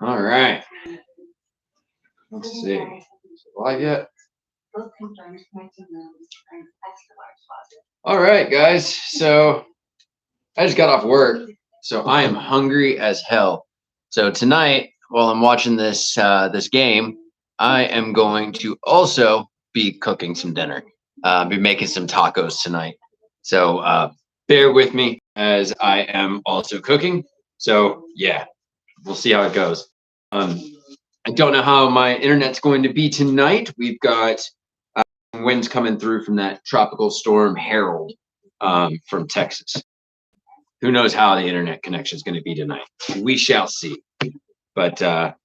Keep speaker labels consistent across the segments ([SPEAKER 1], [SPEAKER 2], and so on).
[SPEAKER 1] All right. Let's see. Live yet? All right, guys. So I just got off work, so I am hungry as hell. So tonight, while I'm watching this game, I am going to also be cooking some dinner. Be making some tacos tonight. So bear with me as I am also cooking. So yeah, we'll see how it goes. I don't know how my internet's going to be tonight. We've got winds coming through from that tropical storm Harold from Texas. Who knows how the internet connection is going to be tonight? We shall see. But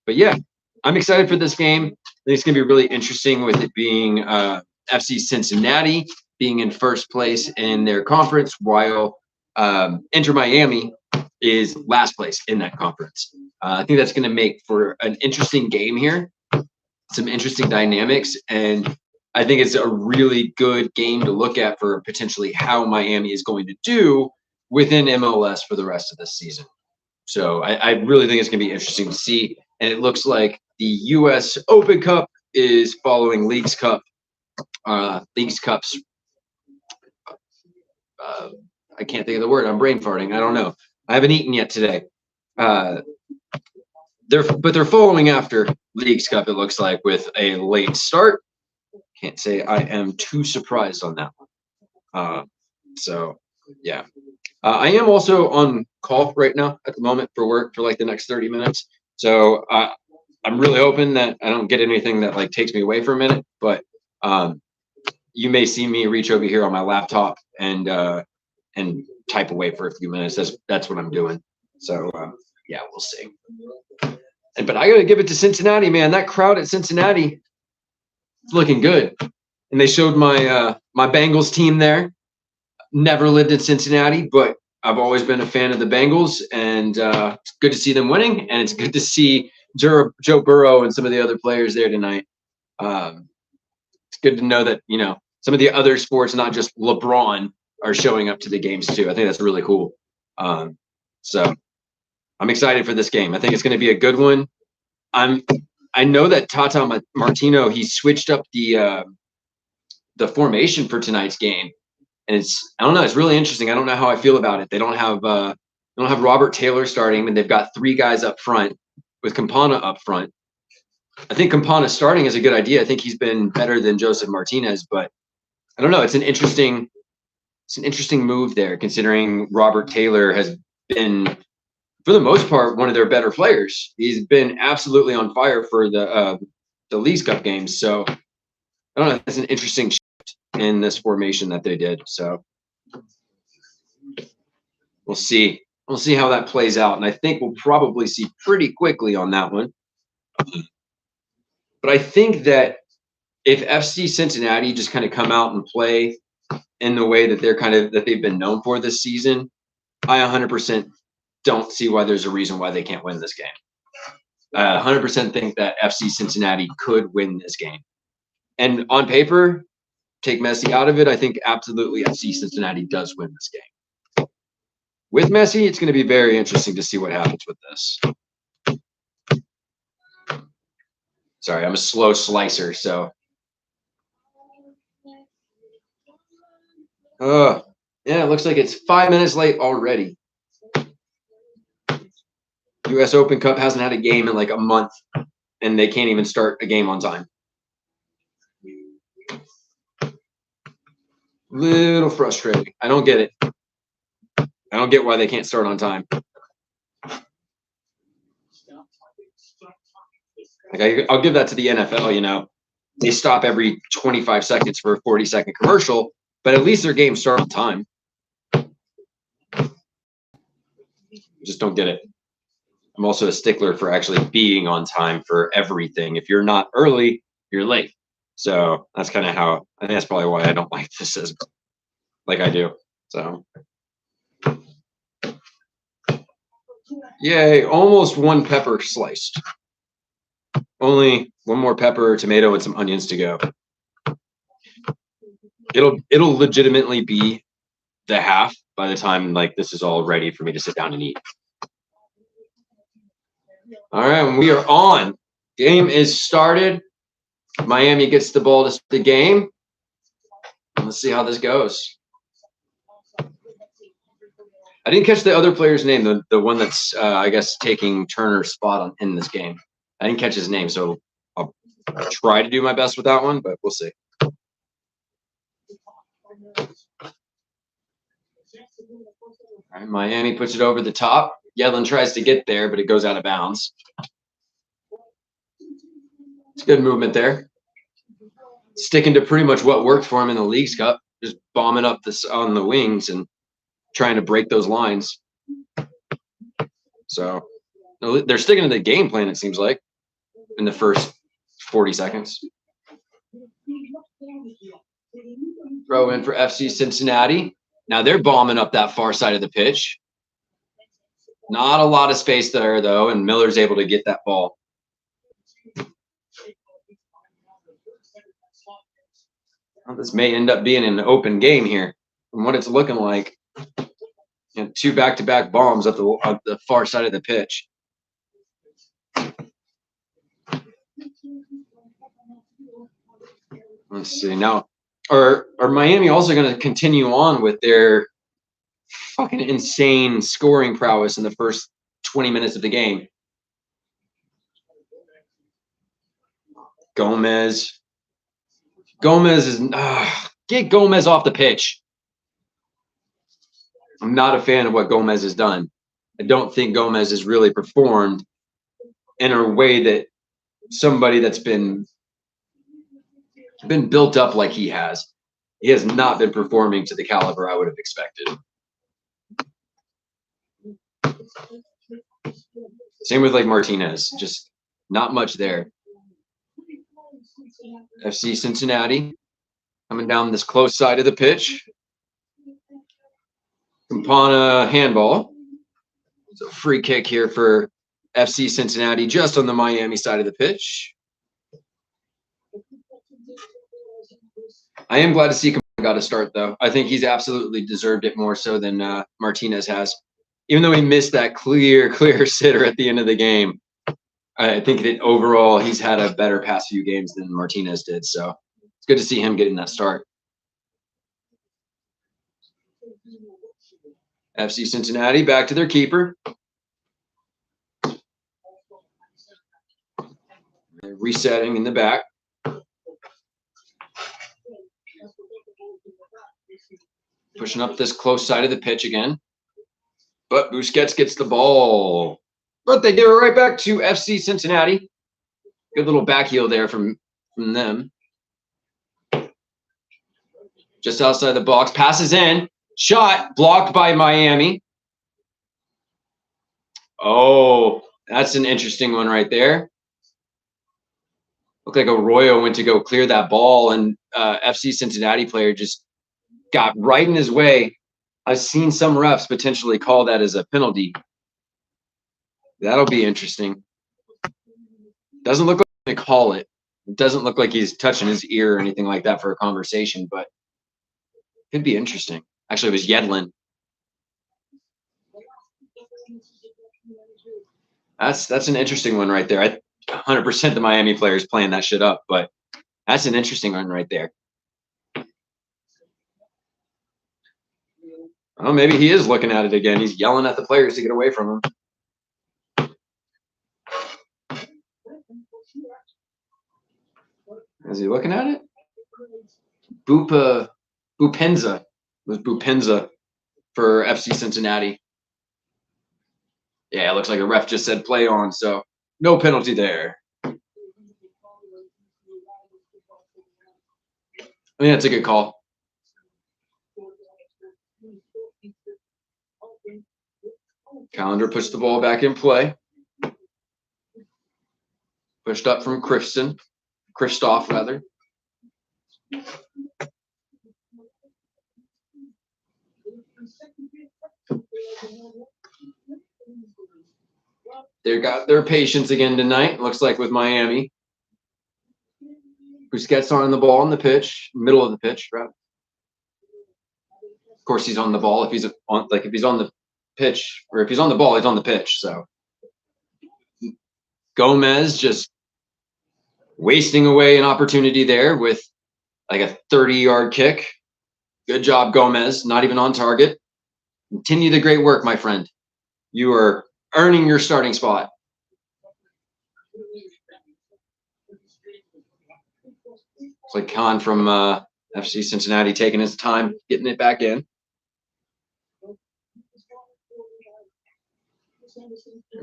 [SPEAKER 1] yeah, I'm excited for this game. I think it's going to be really interesting with it being FC Cincinnati being in first place in their conference, while Inter Miami is last place in that conference. I think that's going to make for an interesting game here, some interesting dynamics, and I think it's a really good game to look at for potentially how Miami is going to do within MLS for the rest of the season. So I really think it's going to be interesting to see. And it looks like the U.S. Open Cup is following Leagues Cups. I can't think of the word. I'm brain farting. I don't know. I haven't eaten yet today. They're following after Leagues Cup, it looks like, with a late start. Can't say I am too surprised on that one. So yeah. I am also on call right now at the moment for work for like the next 30 minutes. So I'm really hoping that I don't get anything that like takes me away for a minute, but you may see me reach over here on my laptop and type away for a few minutes. That's what I'm doing. So yeah, we'll see. But I got to give it to Cincinnati, man. That crowd at Cincinnati is looking good. And they showed my my Bengals team there. Never lived in Cincinnati, but I've always been a fan of the Bengals, and it's good to see them winning, and it's good to see Joe Burrow and some of the other players there tonight. It's good to know that, you know, some of the other sports, not just LeBron, are showing up to the games too. I think that's really cool. So I'm excited for this game. I think it's going to be a good one. I know that Tata Martino, he switched up the formation for tonight's game. And I don't know, it's really interesting. I don't know how I feel about it. They don't have Robert Taylor starting, and they've got three guys up front with Campana up front. I think Campana starting is a good idea. I think he's been better than Joseph Martinez, but I don't know. It's an interesting move there, considering Robert Taylor has been, for the most part, one of their better players. He's been absolutely on fire for the Leagues Cup games. So I don't know. It's an interesting in this formation that they did. So we'll see how that plays out, and I think we'll probably see pretty quickly on that one. But I think that if FC Cincinnati just kind of come out and play in the way that they've been known for this season, I 100% don't see why there's a reason why they can't win this game. I 100% think that FC Cincinnati could win this game. And on paper, take Messi out of it, I think absolutely FC Cincinnati does win this game. With Messi, it's going to be very interesting to see what happens with this. Sorry, I'm a slow slicer, so. Yeah, it looks like it's 5 minutes late already. U.S. Open Cup hasn't had a game in like a month, and they can't even start a game on time. Little frustrating. I don't get it. I don't get why they can't start on time. Like I'll give that to the NFL, you know. They stop every 25 seconds for a 40-second commercial, but at least their games start on time. Just don't get it. I'm also a stickler for actually being on time for everything. If you're not early, you're late. So that's kind of how, I think that's probably why I don't like this as like I do. So yay, almost one pepper sliced. Only one more pepper, tomato, and some onions to go. It'll legitimately be the half by the time like this is all ready for me to sit down and eat. All right, and we are on. Game is started. Miami gets the ball to the game. Let's see how this goes. I didn't catch the other player's name, the one that's, I guess, taking Turner's spot in this game. I didn't catch his name, so I'll try to do my best with that one, but we'll see. All right, Miami puts it over the top. Yedlin tries to get there, but it goes out of bounds. It's good movement there. Sticking to pretty much what worked for him in the Leagues Cup, just bombing up this on the wings and trying to break those lines. So they're sticking to the game plan, it seems like, in the first 40 seconds. Throw in for FC Cincinnati. Now they're bombing up that far side of the pitch. Not a lot of space there, though, and Miller's able to get that ball. Well, this may end up being an open game here from what it's looking like. And 2 back-to-back bombs up the far side of the pitch. Let's see now. Are Miami also going to continue on with their fucking insane scoring prowess in the first 20 minutes of the game? Gomez is get Gomez off the pitch. I'm not a fan of what Gomez has done. I don't think Gomez has really performed in a way that somebody that's been built up like he has. He has not been performing to the caliber I would have expected. Same with like Martinez, just not much there. FC Cincinnati coming down this close side of the pitch. Campana handball. It's a free kick here for FC Cincinnati just on the Miami side of the pitch. I am glad to see Campana got a start, though. I think he's absolutely deserved it more so than Martinez has. Even though he missed that clear sitter at the end of the game, I think that overall he's had a better past few games than Martinez did. So it's good to see him getting that start. FC Cincinnati back to their keeper. They're resetting in the back. Pushing up this close side of the pitch again. But Busquets gets the ball. But they give it right back to FC Cincinnati. Good little back heel there from them. Just outside the box. Passes in. Shot blocked by Miami. Oh, that's an interesting one right there. Looked like Arroyo went to go clear that ball, and FC Cincinnati player just got right in his way. I've seen some refs potentially call that as a penalty. That'll be interesting. Doesn't look like they call it. It doesn't look like he's touching his ear or anything like that for a conversation, but could be interesting. Actually, it was Yedlin. That's an interesting one right there. 100% the Miami players playing that shit up, but that's an interesting one right there. Oh, maybe he is looking at it again. He's yelling at the players to get away from him. Is he looking at it? Bupenza. It was Bupenza for FC Cincinnati. Yeah, it looks like a ref just said play on, so no penalty there. I mean, that's a good call. Calendar puts the ball back in play. Pushed up from Christoph rather. They got their patience again tonight, looks like, with Miami. Busquets on the ball on the pitch, middle of the pitch, right? Of course, he's on the ball. If he's on the pitch, or if he's on the ball, he's on the pitch. So Gomez just wasting away an opportunity there with like a 30-yard kick. Good job, Gomez. Not even on target. Continue the great work, my friend. You are earning your starting spot. It's like Khan from FC Cincinnati taking his time, getting it back in.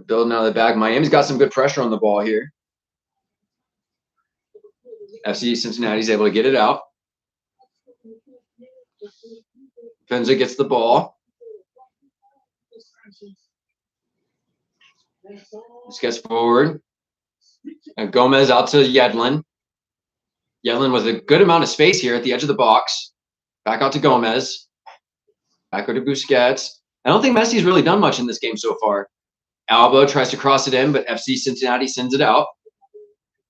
[SPEAKER 1] Building out of the back. Miami's got some good pressure on the ball here. FC Cincinnati's able to get it out. Penza gets the ball. Just gets forward. And Gomez out to Yedlin. Yedlin with a good amount of space here at the edge of the box. Back out to Gomez. Back over to Busquets. I don't think Messi's really done much in this game so far. Alba tries to cross it in, but FC Cincinnati sends it out.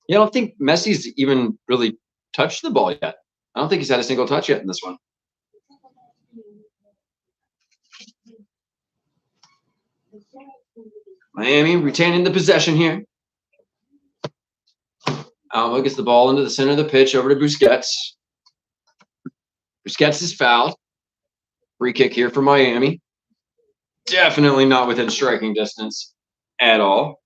[SPEAKER 1] Yeah, I don't think Messi's even really touched the ball yet. I don't think he's had a single touch yet in this one. Miami retaining the possession here. Alba gets the ball into the center of the pitch over to Busquets. Busquets is fouled. Free kick here for Miami. Definitely not within striking distance at all.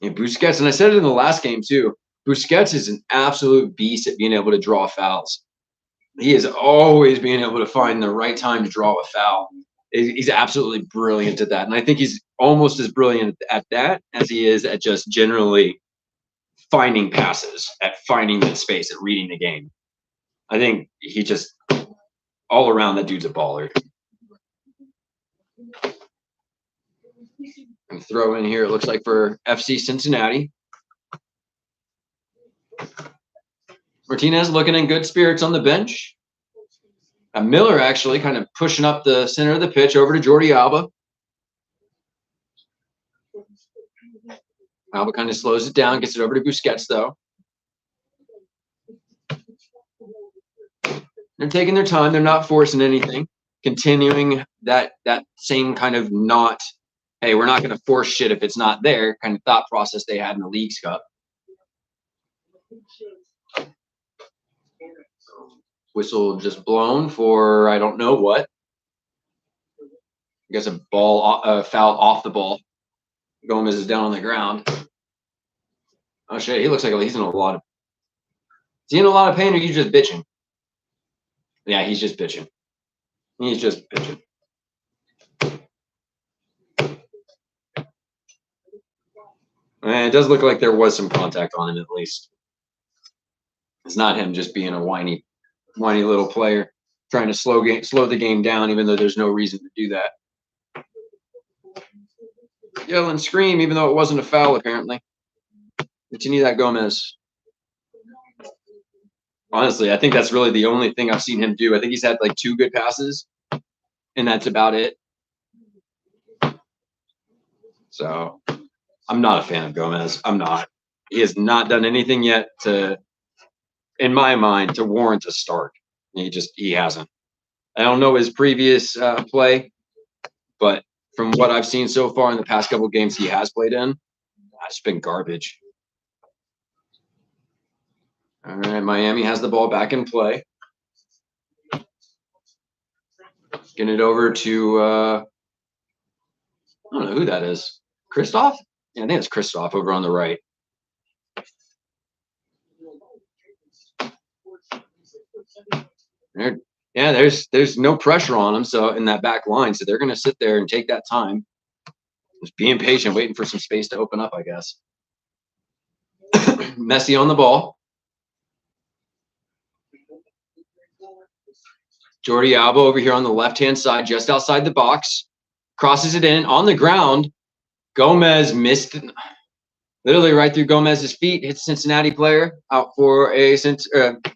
[SPEAKER 1] And Busquets, and I said it in the last game too, Busquets is an absolute beast at being able to draw fouls. He is always being able to find the right time to draw a foul. He's absolutely brilliant at that. And I think he's almost as brilliant at that as he is at just generally finding passes, at finding that space, at reading the game. I think he just, all around, that dude's a baller. And throw in here, it looks like, for FC Cincinnati. Martinez looking in good spirits on the bench. Miller actually kind of pushing up the center of the pitch over to Jordi Alba. Alba kind of slows it down, gets it over to Busquets, though. They're taking their time. They're not forcing anything. Continuing that same kind of not, hey, we're not going to force shit if it's not there kind of thought process they had in the Leagues Cup. Whistle just blown for I don't know what. I guess a foul off the ball. Gomez is down on the ground. Oh shit, he looks like he's in a lot of. Is he in a lot of pain, or are you just bitching? Yeah, he's just bitching. He's just bitching. And it does look like there was some contact on him at least. It's not him just being a whiny little player trying to slow the game down, even though there's no reason to do that. Yell and scream, even though it wasn't a foul, apparently. Continue that, Gomez. Honestly, I think that's really the only thing I've seen him do. I think he's had like 2 good passes, and that's about it. So I'm not a fan of Gomez. I'm not. He has not done anything yet to, in my mind, to warrant a start. He hasn't. I don't know his previous play, but from what I've seen so far in the past couple of games he has played in, it's been garbage. All right, Miami has the ball back in play. Getting it over to, I don't know who that is. Christoph? Yeah, I think it's Christoph over on the right. There's no pressure on them, so in that back line, so they're going to sit there and take that time. Just being patient, waiting for some space to open up, I guess. Messi on the ball. Jordi Alba over here on the left-hand side, just outside the box. Crosses it in on the ground. Gomez missed it. Literally right through Gomez's feet. Hits Cincinnati player out for a Cincinnati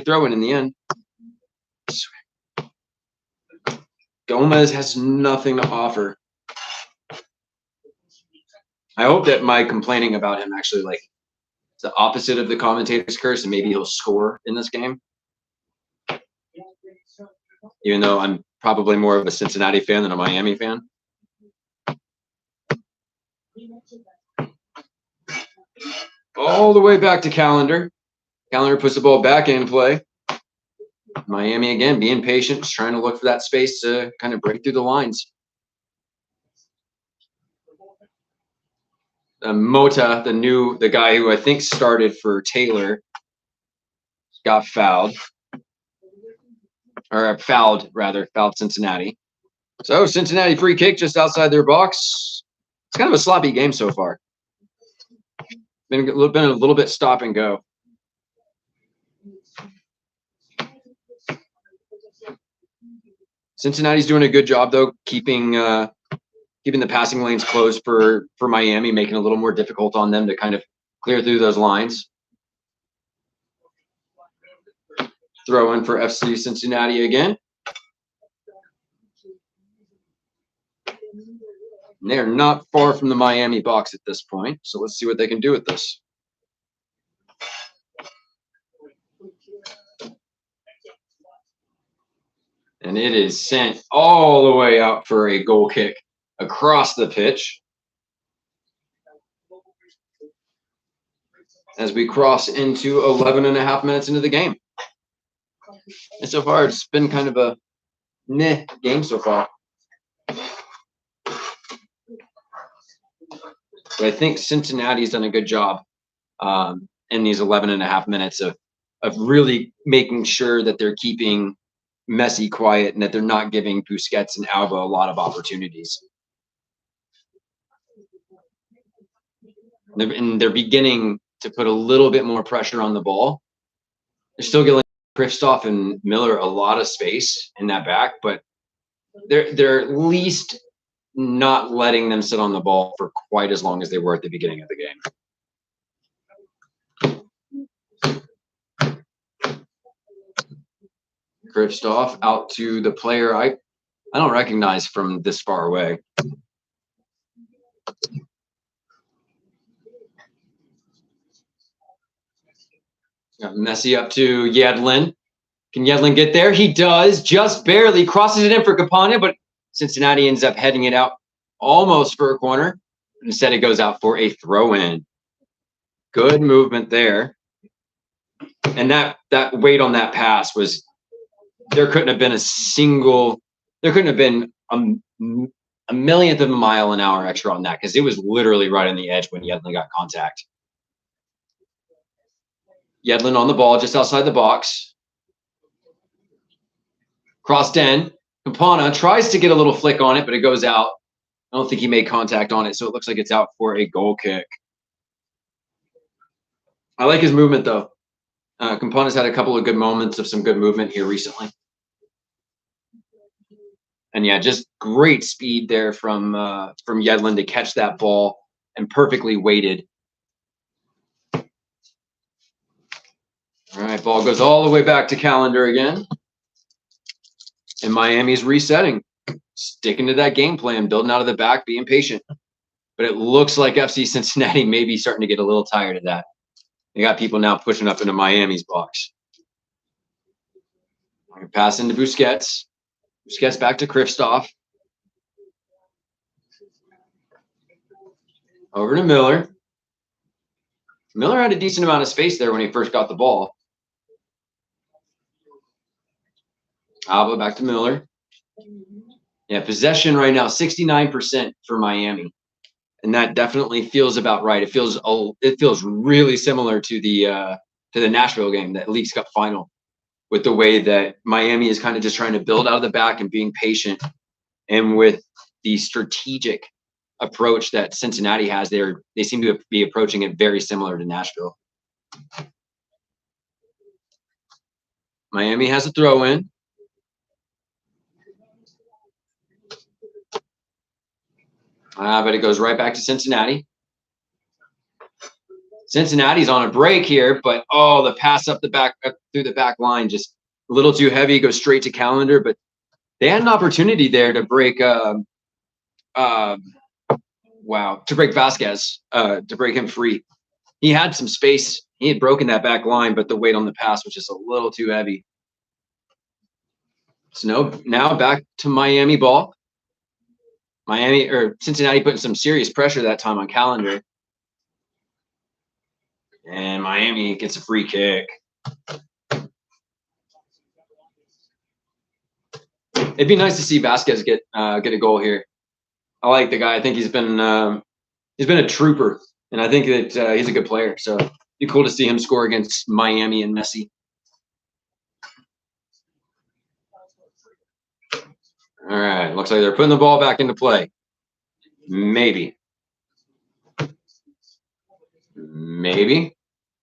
[SPEAKER 1] throw-in the end. Gomez has nothing to offer. I hope that my complaining about him actually is the opposite of the commentator's curse, and maybe he'll score in this game. even though I'm probably more of a Cincinnati fan than a Miami fan. All the way back to Calendar. Calendar puts the ball back in play. Miami again being patient, just trying to look for that space to kind of break through the lines. Mota, the guy who I think started for Taylor, got fouled. Or fouled Cincinnati. So Cincinnati free kick just outside their box. It's kind of a sloppy game so far. Been a little bit stop and go. Cincinnati's doing a good job though, keeping the passing lanes closed for Miami, making it a little more difficult on them to kind of clear through those lines. Throw in for FC Cincinnati again. And they're not far from the Miami box at this point, so let's see what they can do with this. And it is sent all the way out for a goal kick across the pitch. As we cross into 11 and a half minutes into the game. And so far, it's been kind of a meh game so far. But I think Cincinnati's done a good job in these 11 and a half minutes of really making sure that they're keeping Messi quiet and that they're not giving Busquets and Alba a lot of opportunities. And they're beginning to put a little bit more pressure on the ball. They're still giving Kristoff and Miller a lot of space in that back, but they're at least not letting them sit on the ball for quite as long as they were at the beginning of the game. Kristoff out to the player I don't recognize from this far away. Got Messi up to Yedlin. Can Yedlin get there? He does, just barely. Crosses it in for Campana, but Cincinnati ends up heading it out almost for a corner. Instead, it goes out for a throw-in. Good movement there. And that weight on that pass was, there couldn't have been a millionth of a mile an hour extra on that, because it was literally right on the edge when Yedlin got contact. Yedlin on the ball just outside the box. Crossed in. Campana tries to get a little flick on it, but it goes out. I don't think he made contact on it, so it looks like it's out for a goal kick. I like his movement, though. Campana's had a couple of good moments of some good movement here recently. And yeah, just great speed there from Yedlin to catch that ball and perfectly weighted. All right, ball goes all the way back to Calendar again. And Miami's resetting, sticking to that game plan, building out of the back, being patient. But it looks like FC Cincinnati may be starting to get a little tired of that. They got people now pushing up into Miami's box. Pass into Busquets. Busquets back to Kristoff. Over to Miller. Miller had a decent amount of space there when he first got the ball. Alba back to Miller. Yeah, possession right now, 69% for Miami. And that definitely feels about right. It feels really similar to the Nashville game, that Leagues Cup final, with the way that Miami is kind of just trying to build out of the back and being patient. And with the strategic approach that Cincinnati has, they seem to be approaching it very similar to Nashville. Miami has a throw in. But it goes right back to Cincinnati. Cincinnati's on a break here, but the pass up through the back line, just a little too heavy, goes straight to Calendar. But they had an opportunity there to break Vasquez, to break him free. He had some space. He had broken that back line, but the weight on the pass was just a little too heavy. So now back to Miami ball. Cincinnati putting some serious pressure that time on Calendar. And Miami gets a free kick. It'd be nice to see Vasquez get a goal here. I like the guy. I think he's been a trooper, and I think that he's a good player. So it'd be cool to see him score against Miami and Messi. All right, looks like they're putting the ball back into play. Maybe.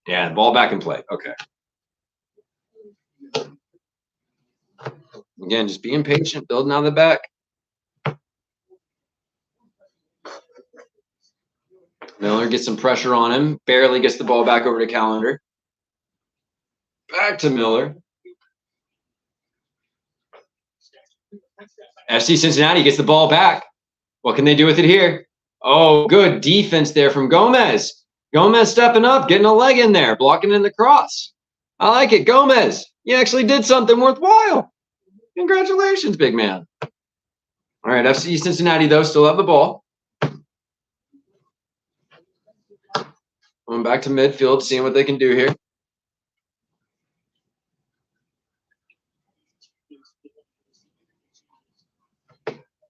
[SPEAKER 1] Yeah, ball back in play. Okay. Again, just being patient, building out the back. Miller gets some pressure on him. Barely gets the ball back over to Calendar. Back to Miller. FC Cincinnati gets the ball back. What can they do with it here? Oh, good defense there from Gomez. Gomez stepping up, getting a leg in there, blocking in the cross. I like it. Gomez, you actually did something worthwhile. Congratulations, big man. All right, FC Cincinnati, though, still have the ball. Going back to midfield, seeing what they can do here.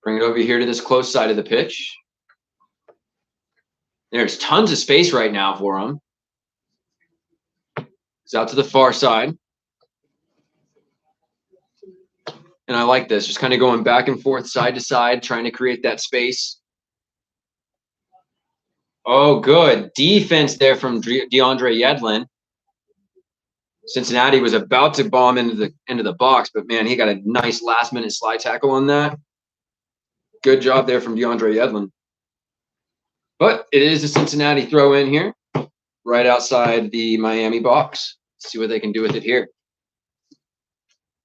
[SPEAKER 1] Bring it over here to this close side of the pitch. There's tons of space right now for him. He's out to the far side. And I like this, just kind of going back and forth, side to side, trying to create that space. Oh, good defense there from DeAndre Yedlin. Cincinnati was about to bomb into the box, but man, he got a nice last-minute slide tackle on that. Good job there from DeAndre Yedlin. But it is a Cincinnati throw in here, right outside the Miami box. Let's see what they can do with it here.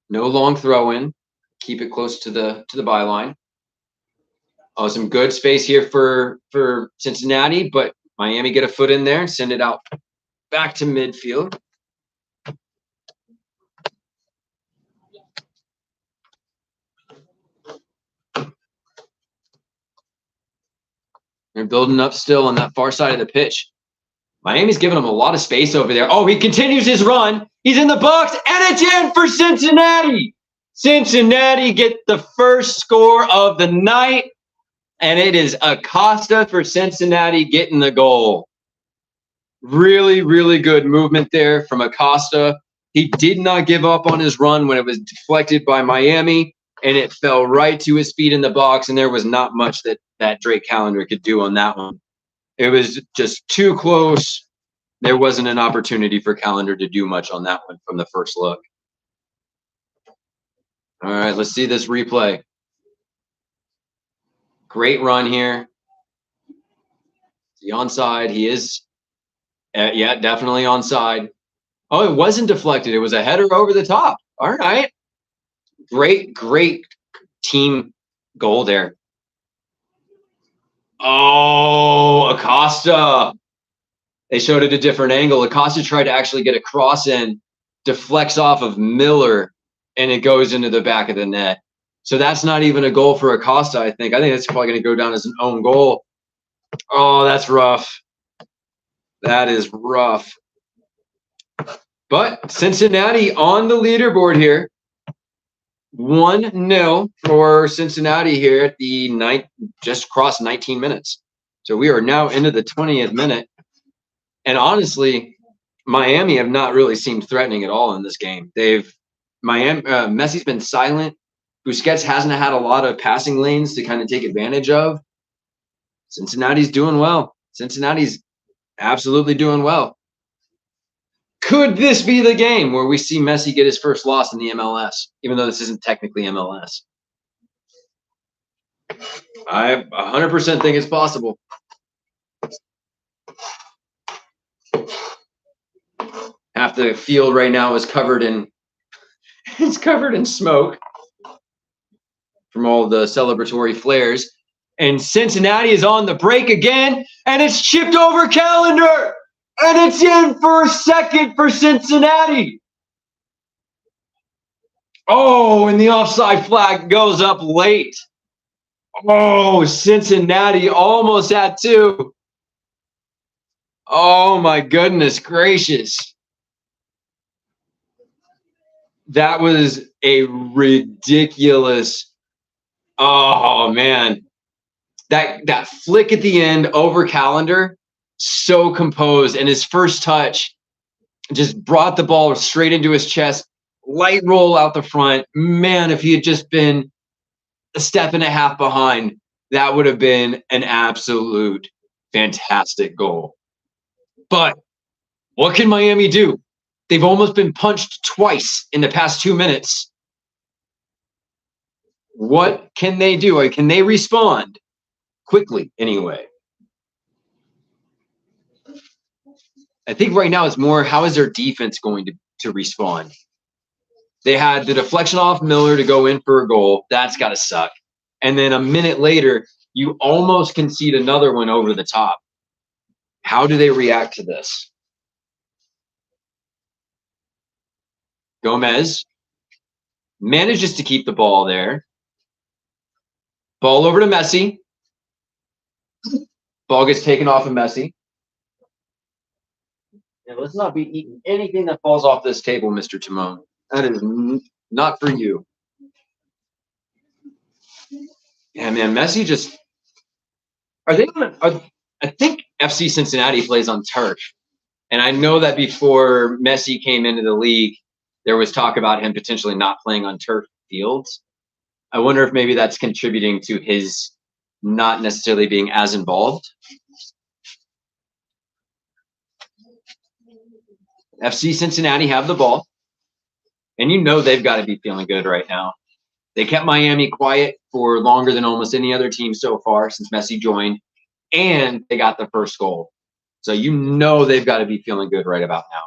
[SPEAKER 1] No long throw in. Keep it close to the byline. Oh, some good space here for Cincinnati, but Miami get a foot in there and send it out back to midfield. They're building up still on that far side of the pitch. Miami's giving him a lot of space over there. Oh, he continues his run. He's in the box, and it's in for Cincinnati. Cincinnati get the first score of the night, and it is Acosta for Cincinnati getting the goal. Really, really good movement there from Acosta. He did not give up on his run when it was deflected by Miami, and it fell right to his feet in the box, and there was not much that Drake Calendar could do on that one. It was just too close. There wasn't an opportunity for Calendar to do much on that one from the first look. All right, let's see this replay. Great run here. Is he onside? He is. Yeah, definitely onside. Oh, it wasn't deflected. It was a header over the top. All right. Great team goal there. Oh, Acosta. They showed it a different angle. Acosta tried to actually get a cross in, deflects off of Miller, and it goes into the back of the net. So that's not even a goal for Acosta, I think. I think that's probably going to go down as an own goal. Oh, that's rough. That is rough. But Cincinnati on the leaderboard here. 1-0 for Cincinnati here at the ninth, just crossed 19 minutes. So we are now into the 20th minute. And honestly, Miami have not really seemed threatening at all in this game. Messi's been silent. Busquets hasn't had a lot of passing lanes to kind of take advantage of. Cincinnati's doing well. Cincinnati's absolutely doing well. Could this be the game where we see Messi get his first loss in the MLS, even though this isn't technically MLS? I 100% think it's possible. Half the field right now is covered in smoke from all the celebratory flares. And Cincinnati is on the break again, and it's chipped over Calendar. And it's in for a second for Cincinnati. Oh, and the offside flag goes up late. Oh, Cincinnati almost had two. Oh, my goodness gracious. That was a ridiculous. Oh, man. That flick at the end over Calendar, so composed. And his first touch just brought the ball straight into his chest. Light roll out the front. Man, if he had just been a step and a half behind, that would have been an absolute fantastic goal. But what can Miami do? They've almost been punched twice in the past 2 minutes. What can they do? Can they respond quickly anyway? I think right now it's more how is their defense going to respond? They had the deflection off Miller to go in for a goal. That's got to suck. And then a minute later, you almost concede another one over the top. How do they react to this? Gomez manages to keep the ball there. Ball over to Messi. Ball gets taken off of Messi. And let's not be eating anything that falls off this table, Mr. Timon. That is not for you. Yeah, man, Messi just are they gonna I think FC Cincinnati plays on turf. And I know that before Messi came into the league, there was talk about him potentially not playing on turf fields. I wonder if maybe that's contributing to his not necessarily being as involved. FC Cincinnati have the ball, and you know they've got to be feeling good right now. They kept Miami quiet for longer than almost any other team so far since Messi joined, and they got the first goal. So you know they've got to be feeling good right about now.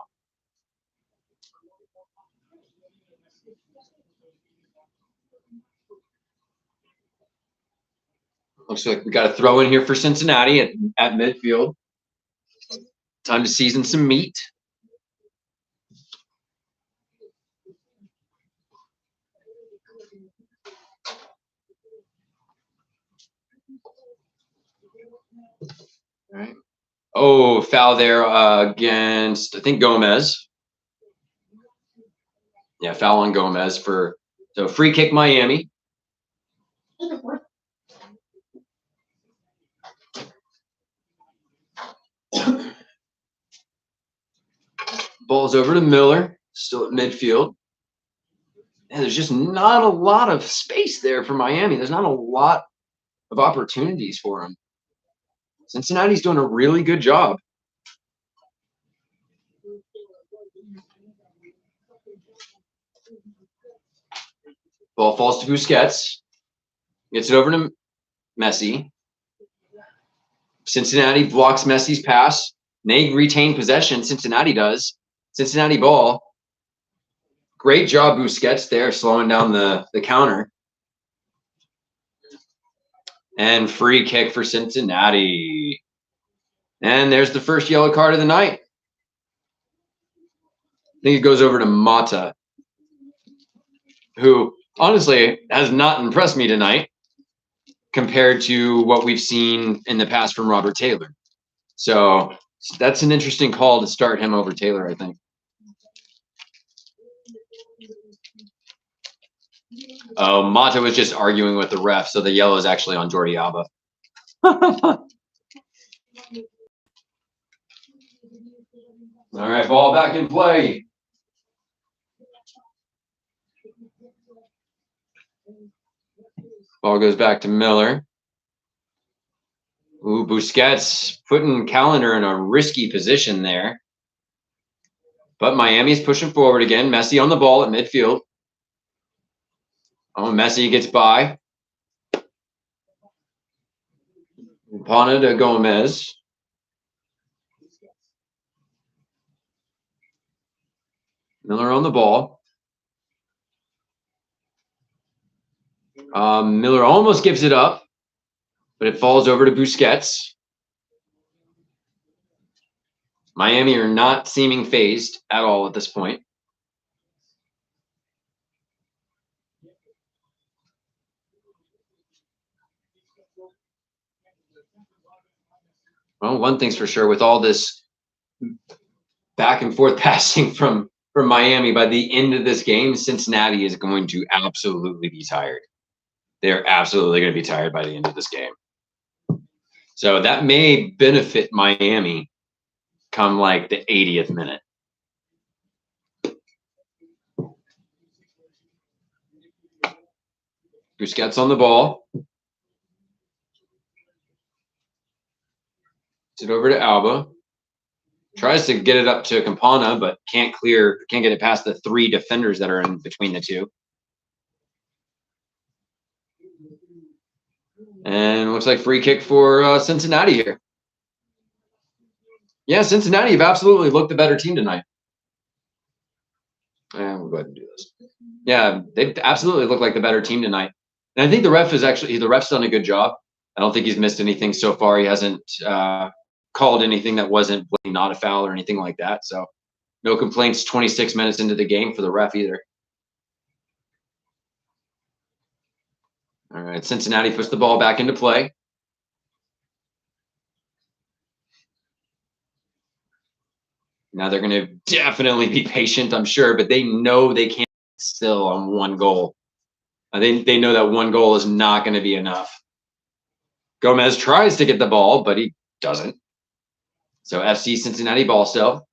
[SPEAKER 1] Looks like we got a throw in here for Cincinnati at midfield. Time to season some meat. All right. Oh, foul there against, I think, Gomez. Yeah, foul on Gomez so free kick Miami. Ball's over to Miller, still at midfield. And there's just not a lot of space there for Miami. There's not a lot of opportunities for them. Cincinnati's doing a really good job. Ball falls to Busquets. Gets it over to Messi. Cincinnati blocks Messi's pass. They retain possession. Cincinnati does. Cincinnati ball. Great job, Busquets there, slowing down the counter. And free kick for Cincinnati. And there's the first yellow card of the night. I think it goes over to Mata, who honestly has not impressed me tonight compared to what we've seen in the past from Robert Taylor. So that's an interesting call to start him over Taylor, I think. Oh, Mata was just arguing with the ref, so the yellow is actually on Jordi Alba. All right, ball back in play. Ball goes back to Miller. Ooh, Busquets putting Calendar in a risky position there. But Miami's pushing forward again. Messi on the ball at midfield. Oh, Messi gets by. Pana to Gomez. Miller on the ball. Miller almost gives it up, but it falls over to Busquets. Miami are not seeming phased at all at this point. Well, one thing's for sure, with all this back and forth passing from Miami, by the end of this game, Cincinnati is going to absolutely be tired. They're absolutely going to be tired by the end of this game. So that may benefit Miami come like the 80th minute. Busquets on the ball. It's over to Alba. Tries to get it up to Campana, but can't get it past the 3 defenders that are in between the two. And looks like free kick for Cincinnati here. Yeah, Cincinnati have absolutely looked the better team tonight. And we'll go ahead and do this. Yeah, they've absolutely looked like the better team tonight. And I think the ref's done a good job. I don't think he's missed anything so far. He hasn't called anything that wasn't not a foul or anything like that. So no complaints 26 minutes into the game for the ref either. All right, Cincinnati puts the ball back into play. Now they're going to definitely be patient, I'm sure, but they know they can't still on 1 goal. They know that 1 goal is not going to be enough. Gomez tries to get the ball, but he doesn't. So FC Cincinnati ball still.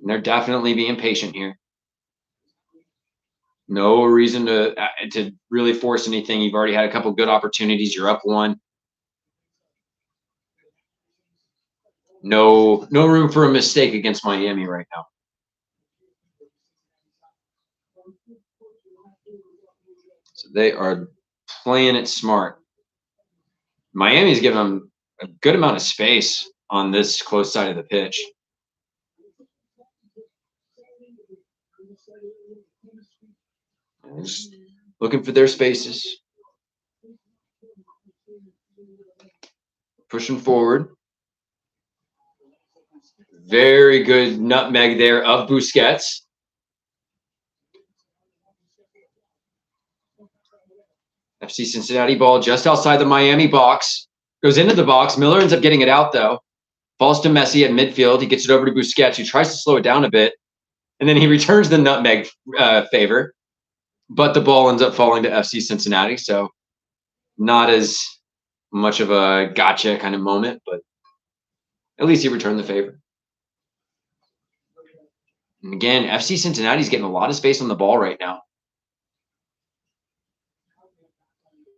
[SPEAKER 1] And they're definitely being patient here. No reason to really force anything. You've already had a couple good opportunities. You're up 1. No room for a mistake against Miami right now. So they are playing it smart. Miami's given them a good amount of space on this close side of the pitch. Just looking for their spaces. Pushing forward. Very good nutmeg there of Busquets. FC Cincinnati ball just outside the Miami box. Goes into the box. Miller ends up getting it out, though. Falls to Messi at midfield. He gets it over to Busquets, who tries to slow it down a bit. And then he returns the nutmeg favor. But the ball ends up falling to FC Cincinnati. So not as much of a gotcha kind of moment, but at least he returned the favor. And again, FC Cincinnati's getting a lot of space on the ball right now.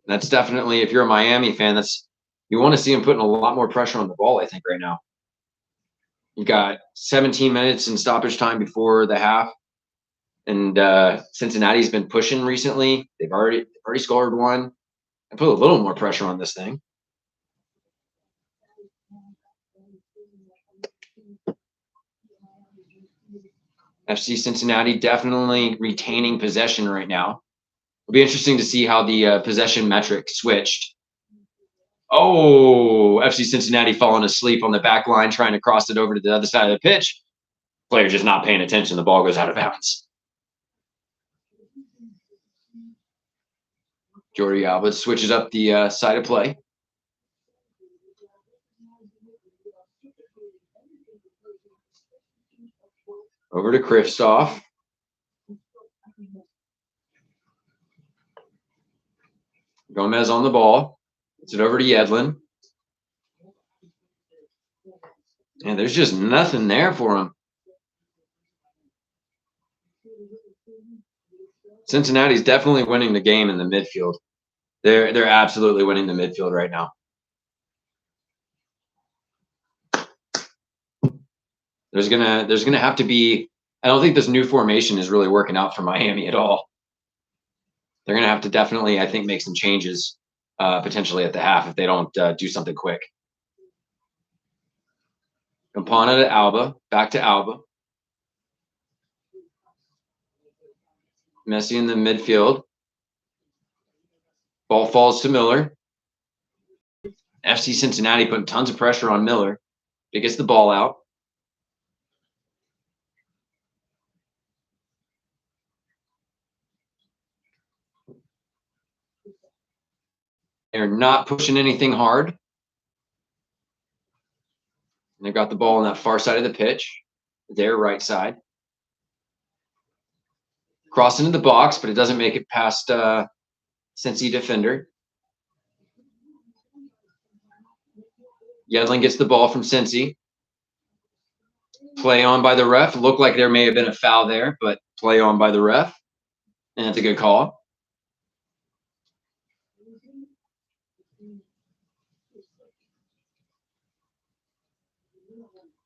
[SPEAKER 1] That's definitely, if you're a Miami fan, you want to see him putting a lot more pressure on the ball, I think, right now. You got 17 minutes in stoppage time before the half. And Cincinnati's been pushing recently. They've already scored 1. I put a little more pressure on this thing. FC Cincinnati definitely retaining possession right now. It'll be interesting to see how the possession metric switched. Oh, FC Cincinnati falling asleep on the back line, trying to cross it over to the other side of the pitch. Player just not paying attention. The ball goes out of bounds. Jordi Alba switches up the side of play. Over to Kristoff. Gomez on the ball. Gets it over to Yedlin. And there's just nothing there for him. Cincinnati's definitely winning the game in the midfield. They're absolutely winning the midfield right now. There's gonna have to be. I don't think this new formation is really working out for Miami at all. They're gonna have to definitely, I think, make some changes potentially at the half if they don't do something quick. Campana to Alba, back to Alba. Messi in the midfield. Ball falls to Miller. FC Cincinnati putting tons of pressure on Miller. He gets the ball out. They're not pushing anything hard. And they've got the ball on that far side of the pitch, their right side. Cross into the box, but it doesn't make it past Cincy defender. Yedlin gets the ball from Cincy. Play on by the ref. Looked like there may have been a foul there, but play on by the ref. And it's a good call.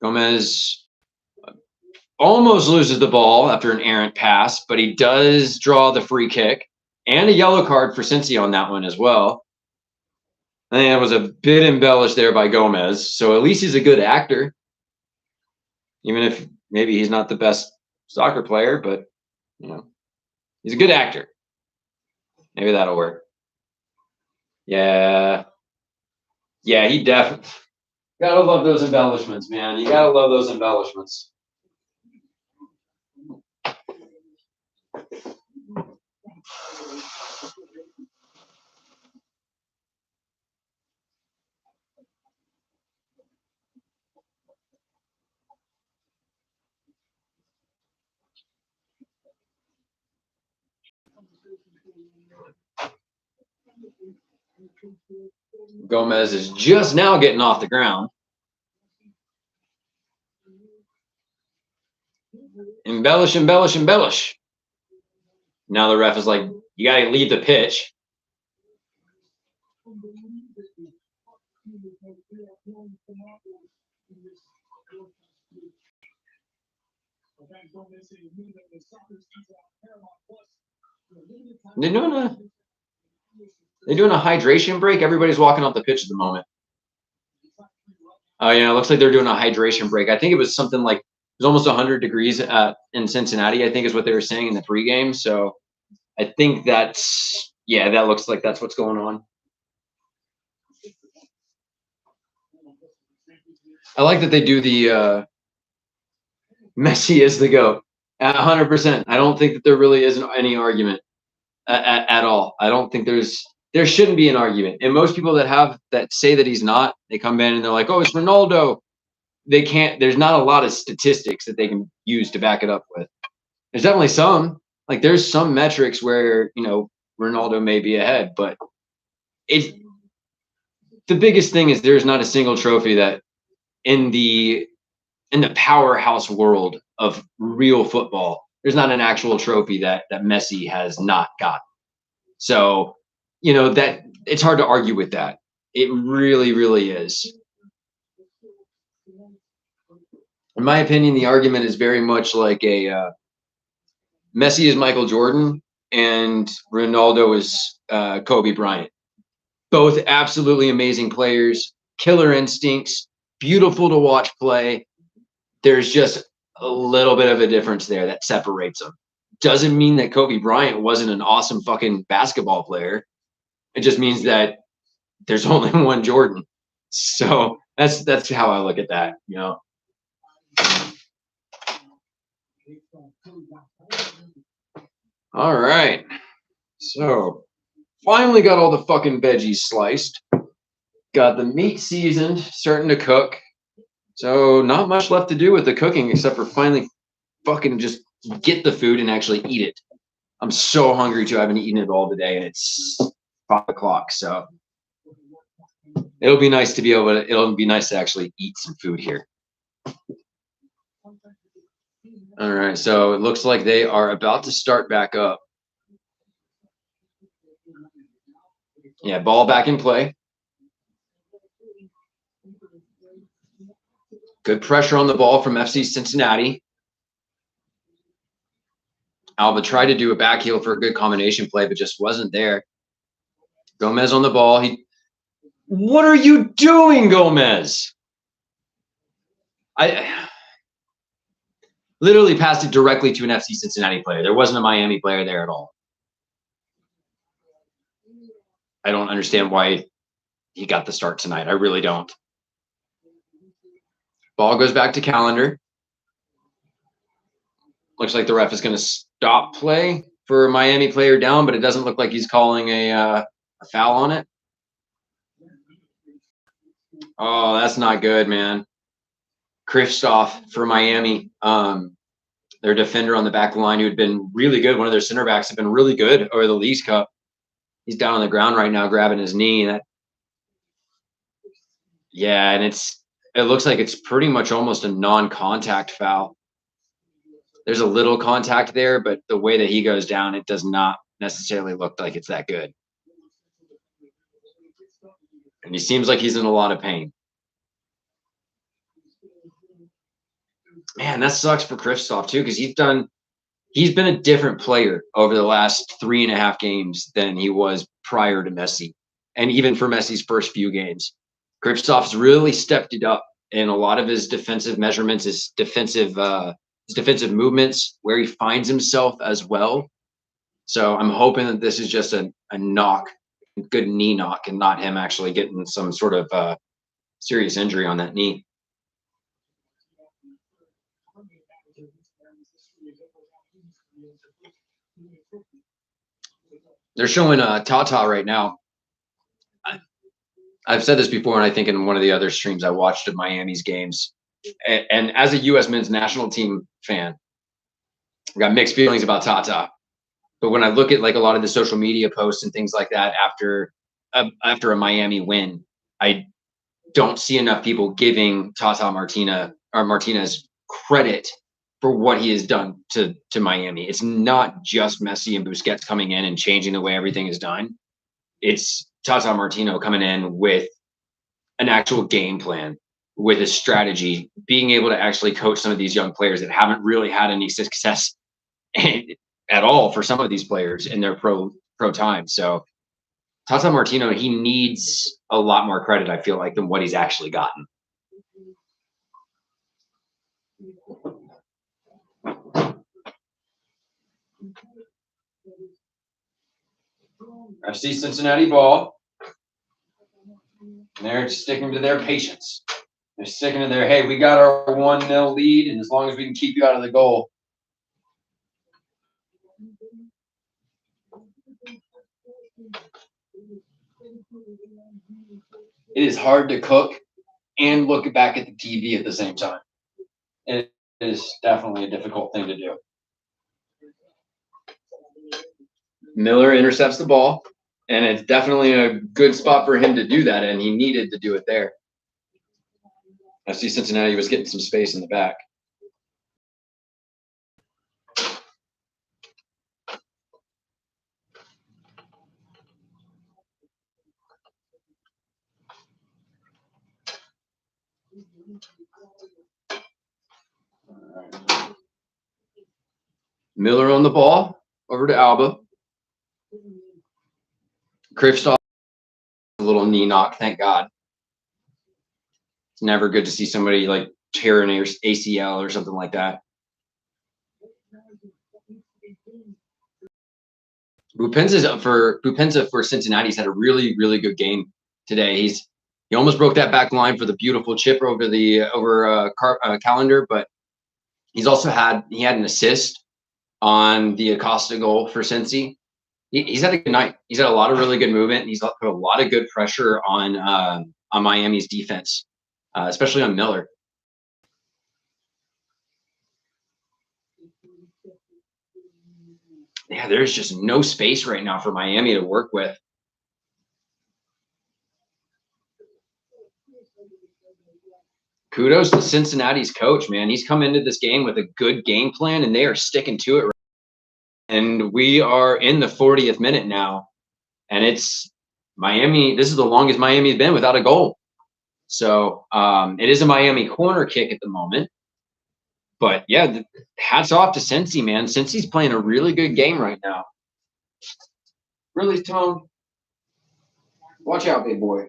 [SPEAKER 1] Gomez almost loses the ball after an errant pass, but he does draw the free kick and a yellow card for Cincy on that one as well. I think that was a bit embellished there by Gomez. So at least he's a good actor, even if maybe he's not the best soccer player, but you know, he's a good actor. Maybe that'll work. Yeah, he definitely. Gotta love those embellishments, man. You gotta love those embellishments. Gomez is just now getting off the ground. Embellish, embellish, embellish. Now the ref is like, you got to leave the pitch. They're doing a hydration break. Everybody's walking off the pitch at the moment. Oh, yeah, it looks like they're doing a hydration break. I think it was something like, it was almost 100 degrees in Cincinnati, I think is what they were saying in the pregame. So I think that's, yeah, that looks like that's what's going on. I like that they do the Messi is the GOAT at 100%. I don't think that there really is any argument at all. I don't think there shouldn't be an argument. And most people that say that he's not, they come in and they're like, oh, it's Ronaldo. They can't, there's not a lot of statistics that they can use to back it up with. There's definitely some, like there's some metrics where, you know, Ronaldo may be ahead, but the biggest thing is there's not a single trophy that in the powerhouse world of real football, there's not an actual trophy that Messi has not gotten. So, you know, that it's hard to argue with that. It really, really is. In my opinion, the argument is very much like a Messi is Michael Jordan and Ronaldo is Kobe Bryant. Both absolutely amazing players, killer instincts, beautiful to watch play. There's just a little bit of a difference there that separates them. Doesn't mean that Kobe Bryant wasn't an awesome fucking basketball player. It just means that there's only one Jordan. So that's how I look at that, you know. All right. So finally got all the fucking veggies sliced. Got the meat seasoned, starting to cook. So not much left to do with the cooking except for finally fucking just get the food and actually eat it. I'm so hungry too. I haven't eaten it all today and it's 5 o'clock. So it'll be nice to actually eat some food here. All right. So it looks like they are about to start back up. Yeah, ball back in play. Good pressure on the ball from FC Cincinnati. Alba tried to do a back heel for a good combination play, but just wasn't there. Gomez on the ball. What are you doing, Gomez? I literally passed it directly to an FC Cincinnati player. There wasn't a Miami player there at all. I don't understand why he got the start tonight. I really don't. Ball goes back to Calendar. Looks like the ref is going to stop play for a Miami player down, but it doesn't look like he's calling a foul on it. Oh, that's not good, man. Kristoff for Miami. Their defender on the back line who had been really good. One of their center backs had been really good over the Leagues Cup. He's down on the ground right now, grabbing his knee. Yeah, and it looks like it's pretty much almost a non-contact foul. There's a little contact there, but the way that he goes down, it does not necessarily look like it's that good. And he seems like he's in a lot of pain. Man, that sucks for Kristoff too, because he's been a different player over the last 3.5 games than he was prior to Messi. And even for Messi's first few games. Kristoff's really stepped it up in a lot of his defensive measurements, his defensive movements, where he finds himself as well. So I'm hoping that this is just a knock, a good knee knock, and not him actually getting some sort of serious injury on that knee. They're showing Tata right now. I've said this before, and I think in one of the other streams I watched of Miami's games. And as a U.S. men's national team fan, I've got mixed feelings about Tata. But when I look at like a lot of the social media posts and things like that after a Miami win, I don't see enough people giving Tata Martinez credit for what he has done to Miami. It's not just Messi and Busquets coming in and changing the way everything is done. It's Tata Martino coming in with an actual game plan, with a strategy, being able to actually coach some of these young players that haven't really had any success at all for some of these players in their pro time. So Tata Martino, he needs a lot more credit, I feel like, than what he's actually gotten. FC Cincinnati ball. And they're sticking to their patience. They're sticking to their, hey, we got our 1-0 lead, and as long as we can keep you out of the goal. It is hard to cook and look back at the TV at the same time. It is definitely a difficult thing to do. Miller intercepts the ball, and it's definitely a good spot for him to do that, and he needed to do it there. FC Cincinnati was getting some space in the back. Miller on the ball, over to Alba. Kristoff, a little knee knock, thank God. It's never good to see somebody like tear an ACL or something like that. Bupenza for Cincinnati's had a really, really good game today. He almost broke that back line for the beautiful chip over Calendar, but he's also had an assist on the Acosta goal for Cincy. He's had a good night. He's had a lot of really good movement. He's put a lot of good pressure on Miami's defense, especially on Miller. Yeah, there's just no space right now for Miami to work with. Kudos to Cincinnati's coach, man. He's come into this game with a good game plan, and they are sticking to it. And we are in the 40th minute now, and it's Miami. This is the longest Miami's been without a goal. So it is a Miami corner kick at the moment. But yeah, hats off to Cincy, man. Cincy's playing a really good game right now. Really, Tom? Watch out, big boy.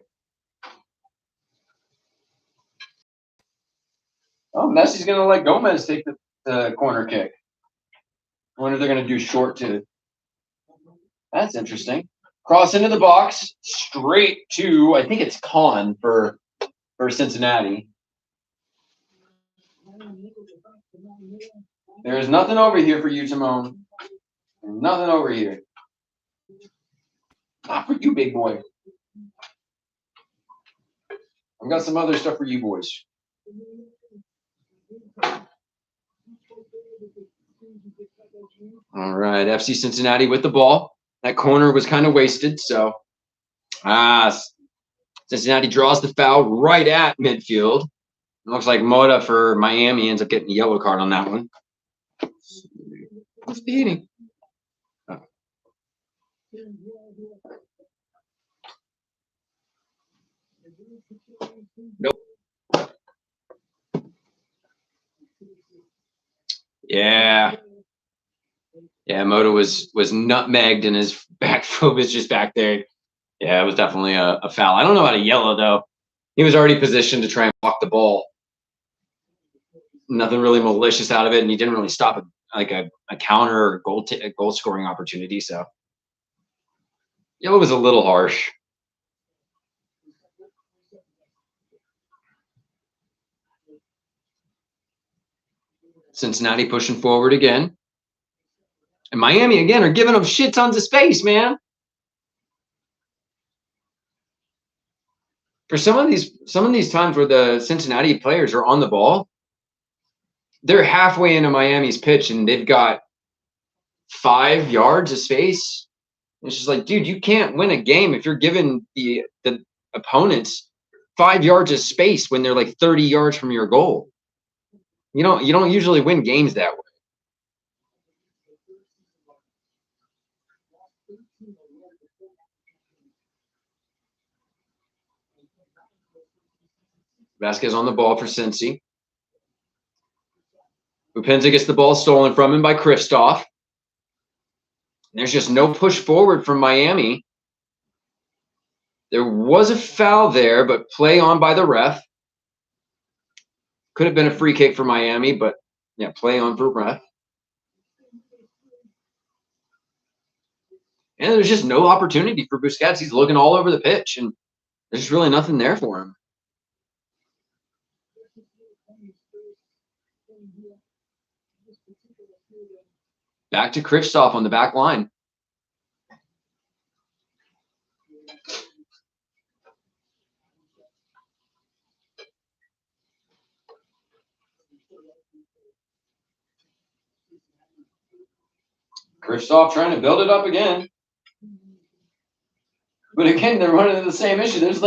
[SPEAKER 1] Oh, Messi's going to let Gomez take the corner kick. I wonder if they're going to do short too. That's interesting. Cross into the box, straight to, I think it's Con for Cincinnati. There's nothing over here for you, Timon. There's nothing over here. Not for you, big boy. I've got some other stuff for you boys. All right, FC Cincinnati with the ball. That corner was kind of wasted, so Cincinnati draws the foul right at midfield. It looks like Moda for Miami ends up getting a yellow card on that one. What's the eating? Oh. Nope. Yeah. Yeah, Moda was nutmegged and his back foot was just back there. Yeah, it was definitely a foul. I don't know about a yellow, though. He was already positioned to try and block the ball. Nothing really malicious out of it, and he didn't really stop a counter or goal scoring opportunity. So yellow was a little harsh. Cincinnati pushing forward again. And Miami, again, are giving them shit tons of space, man. For some of these times where the Cincinnati players are on the ball, they're halfway into Miami's pitch and they've got 5 yards of space. It's just like, dude, you can't win a game if you're giving the opponents 5 yards of space when they're like 30 yards from your goal. You don't usually win games that way. Vasquez on the ball for Cincy. Upenza gets the ball stolen from him by Kristoff. There's just no push forward from Miami. There was a foul there, but play on by the ref. Could have been a free kick for Miami, but yeah, play on for ref. And there's just no opportunity for Busquets. He's looking all over the pitch, and there's really nothing there for him. Back to Kristoff on the back line. Kristoff trying to build it up again. But again, they're running into the same issue. There's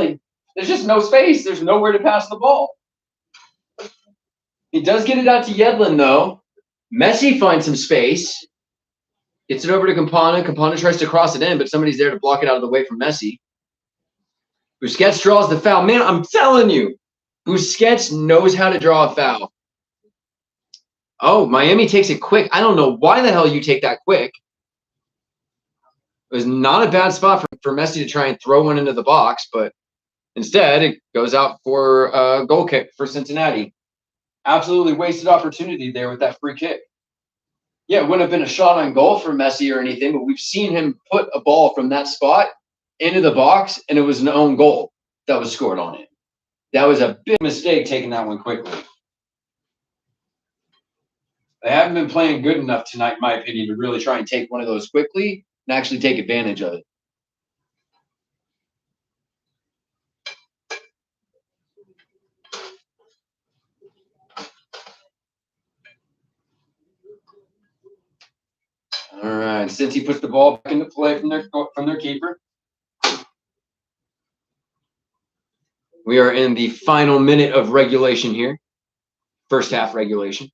[SPEAKER 1] just no space. There's nowhere to pass the ball. He does get it out to Yedlin, though. Messi finds some space. Gets it over to Campana. Campana tries to cross it in, but somebody's there to block it out of the way from Messi. Busquets draws the foul. Man, I'm telling you, Busquets knows how to draw a foul. Oh, Miami takes it quick. I don't know why the hell you take that quick. It was not a bad spot for Messi to try and throw one into the box, but instead it goes out for a goal kick for Cincinnati. Absolutely wasted opportunity there with that free kick. Yeah, it wouldn't have been a shot on goal for Messi or anything, but we've seen him put a ball from that spot into the box, and it was an own goal that was scored on it. That was a big mistake taking that one quickly. They haven't been playing good enough tonight, in my opinion, to really try and take one of those quickly and actually take advantage of it. All right, since he puts the ball back into play from their keeper. We are in the final minute of regulation here. First half regulation.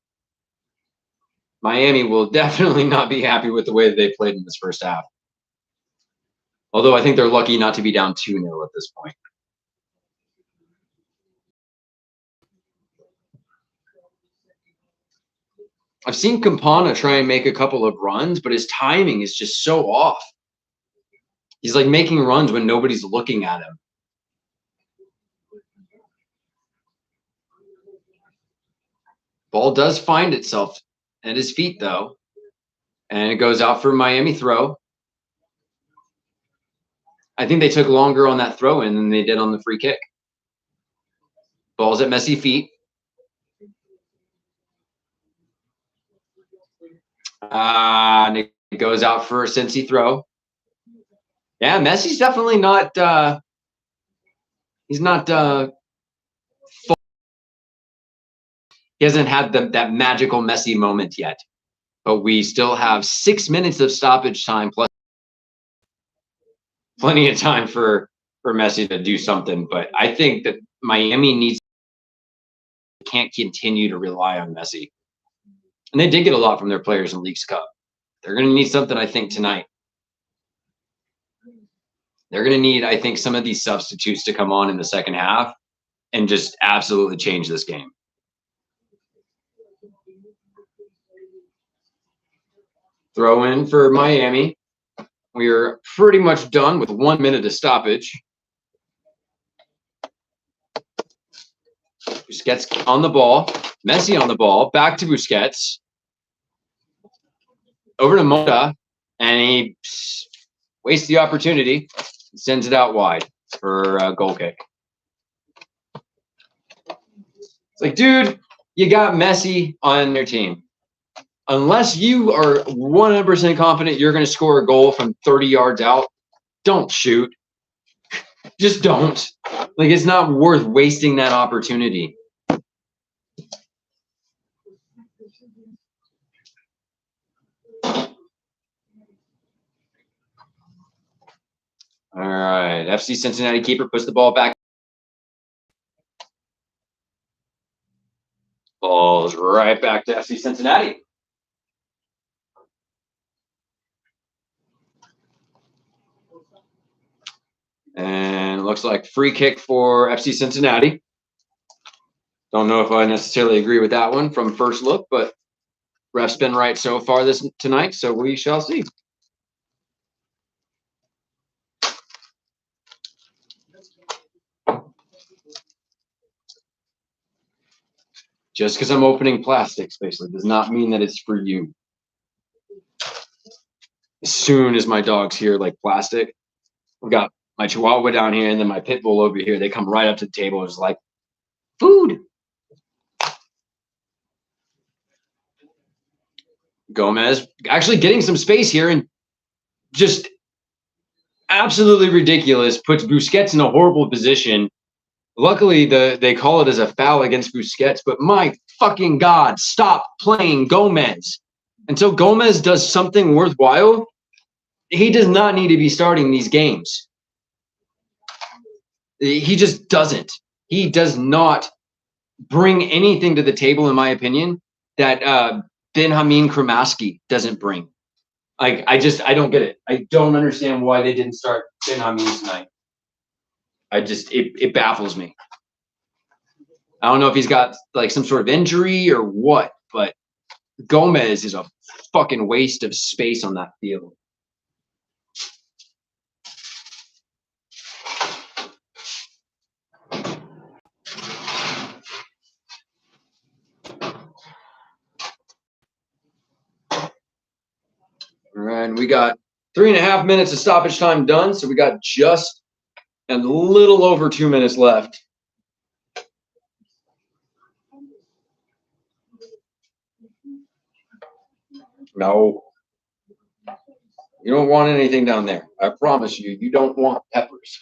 [SPEAKER 1] Miami will definitely not be happy with the way that they played in this first half. Although I think they're lucky not to be down 2-0 at this point. I've seen Campana try and make a couple of runs, but his timing is just so off. He's like making runs when nobody's looking at him. Ball does find itself at his feet, though. And it goes out for Miami throw. I think they took longer on that throw-in than they did on the free kick. Ball's at Messi feet. And it goes out for a Cincy throw. Yeah, Messi's definitely not he's not He hasn't had that magical Messi moment yet. But we still have 6 minutes of stoppage time plus plenty of time for Messi to do something. But I think that Miami can't continue to rely on Messi. And they did get a lot from their players in Leagues Cup. They're going to need something, I think, tonight. They're going to need, I think, some of these substitutes to come on in the second half and just absolutely change this game. Throw in for Miami. We are pretty much done with 1 minute of stoppage. Busquets on the ball. Messi on the ball. Back to Busquets. Over to Mota. And he wastes the opportunity. Sends it out wide for a goal kick. It's like, dude, you got Messi on your team. Unless you are 100% confident you're going to score a goal from 30 yards out, don't shoot. Just don't. Like, it's not worth wasting that opportunity. All right. FC Cincinnati keeper puts the ball back. Ball's right back to FC Cincinnati. And it looks like free kick for FC Cincinnati. Don't know if I necessarily agree with that one from first look, but ref's been right so far tonight, so we shall see. Just because I'm opening plastics, basically, does not mean that it's for you. As soon as my dogs hear like plastic, I've got my Chihuahua down here and then my pit bull over here. They come right up to the table and it's like, food. Gomez actually getting some space here and just absolutely ridiculous. Puts Busquets in a horrible position. Luckily, they call it as a foul against Busquets, but my fucking God, stop playing Gomez. Until Gomez does something worthwhile, he does not need to be starting these games. He just doesn't. He does not bring anything to the table, in my opinion, that Benjamin Kramaski doesn't bring. I don't get it. I don't understand why they didn't start Benjamin tonight. It baffles me. I don't know if he's got like some sort of injury or what, but Gomez is a fucking waste of space on that field. And we got 3.5 minutes of stoppage time done, so we got just a little over 2 minutes left. No. You don't want anything down there. I promise you, you don't want peppers.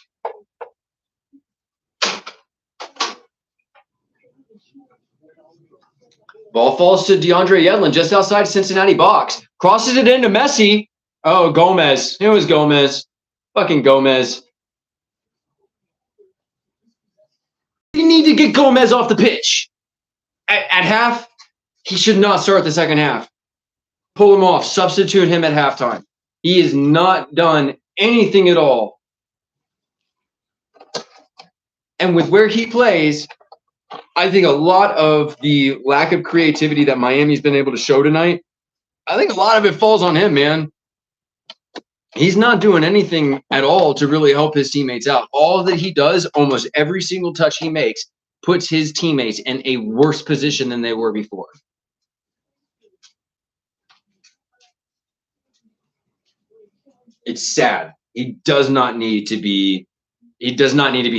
[SPEAKER 1] Ball falls to DeAndre Yedlin just outside Cincinnati box. Crosses it into Messi. Oh, Gomez. It was Gomez. Fucking Gomez. You need to get Gomez off the pitch. At half, he should not start the second half. Pull him off. Substitute him at halftime. He has not done anything at all. And with where he plays, I think a lot of the lack of creativity that Miami's been able to show tonight, I think a lot of it falls on him, man. He's not doing anything at all to really help his teammates out. All that he does, almost every single touch he makes, puts his teammates in a worse position than they were before. It's sad. He does not need to be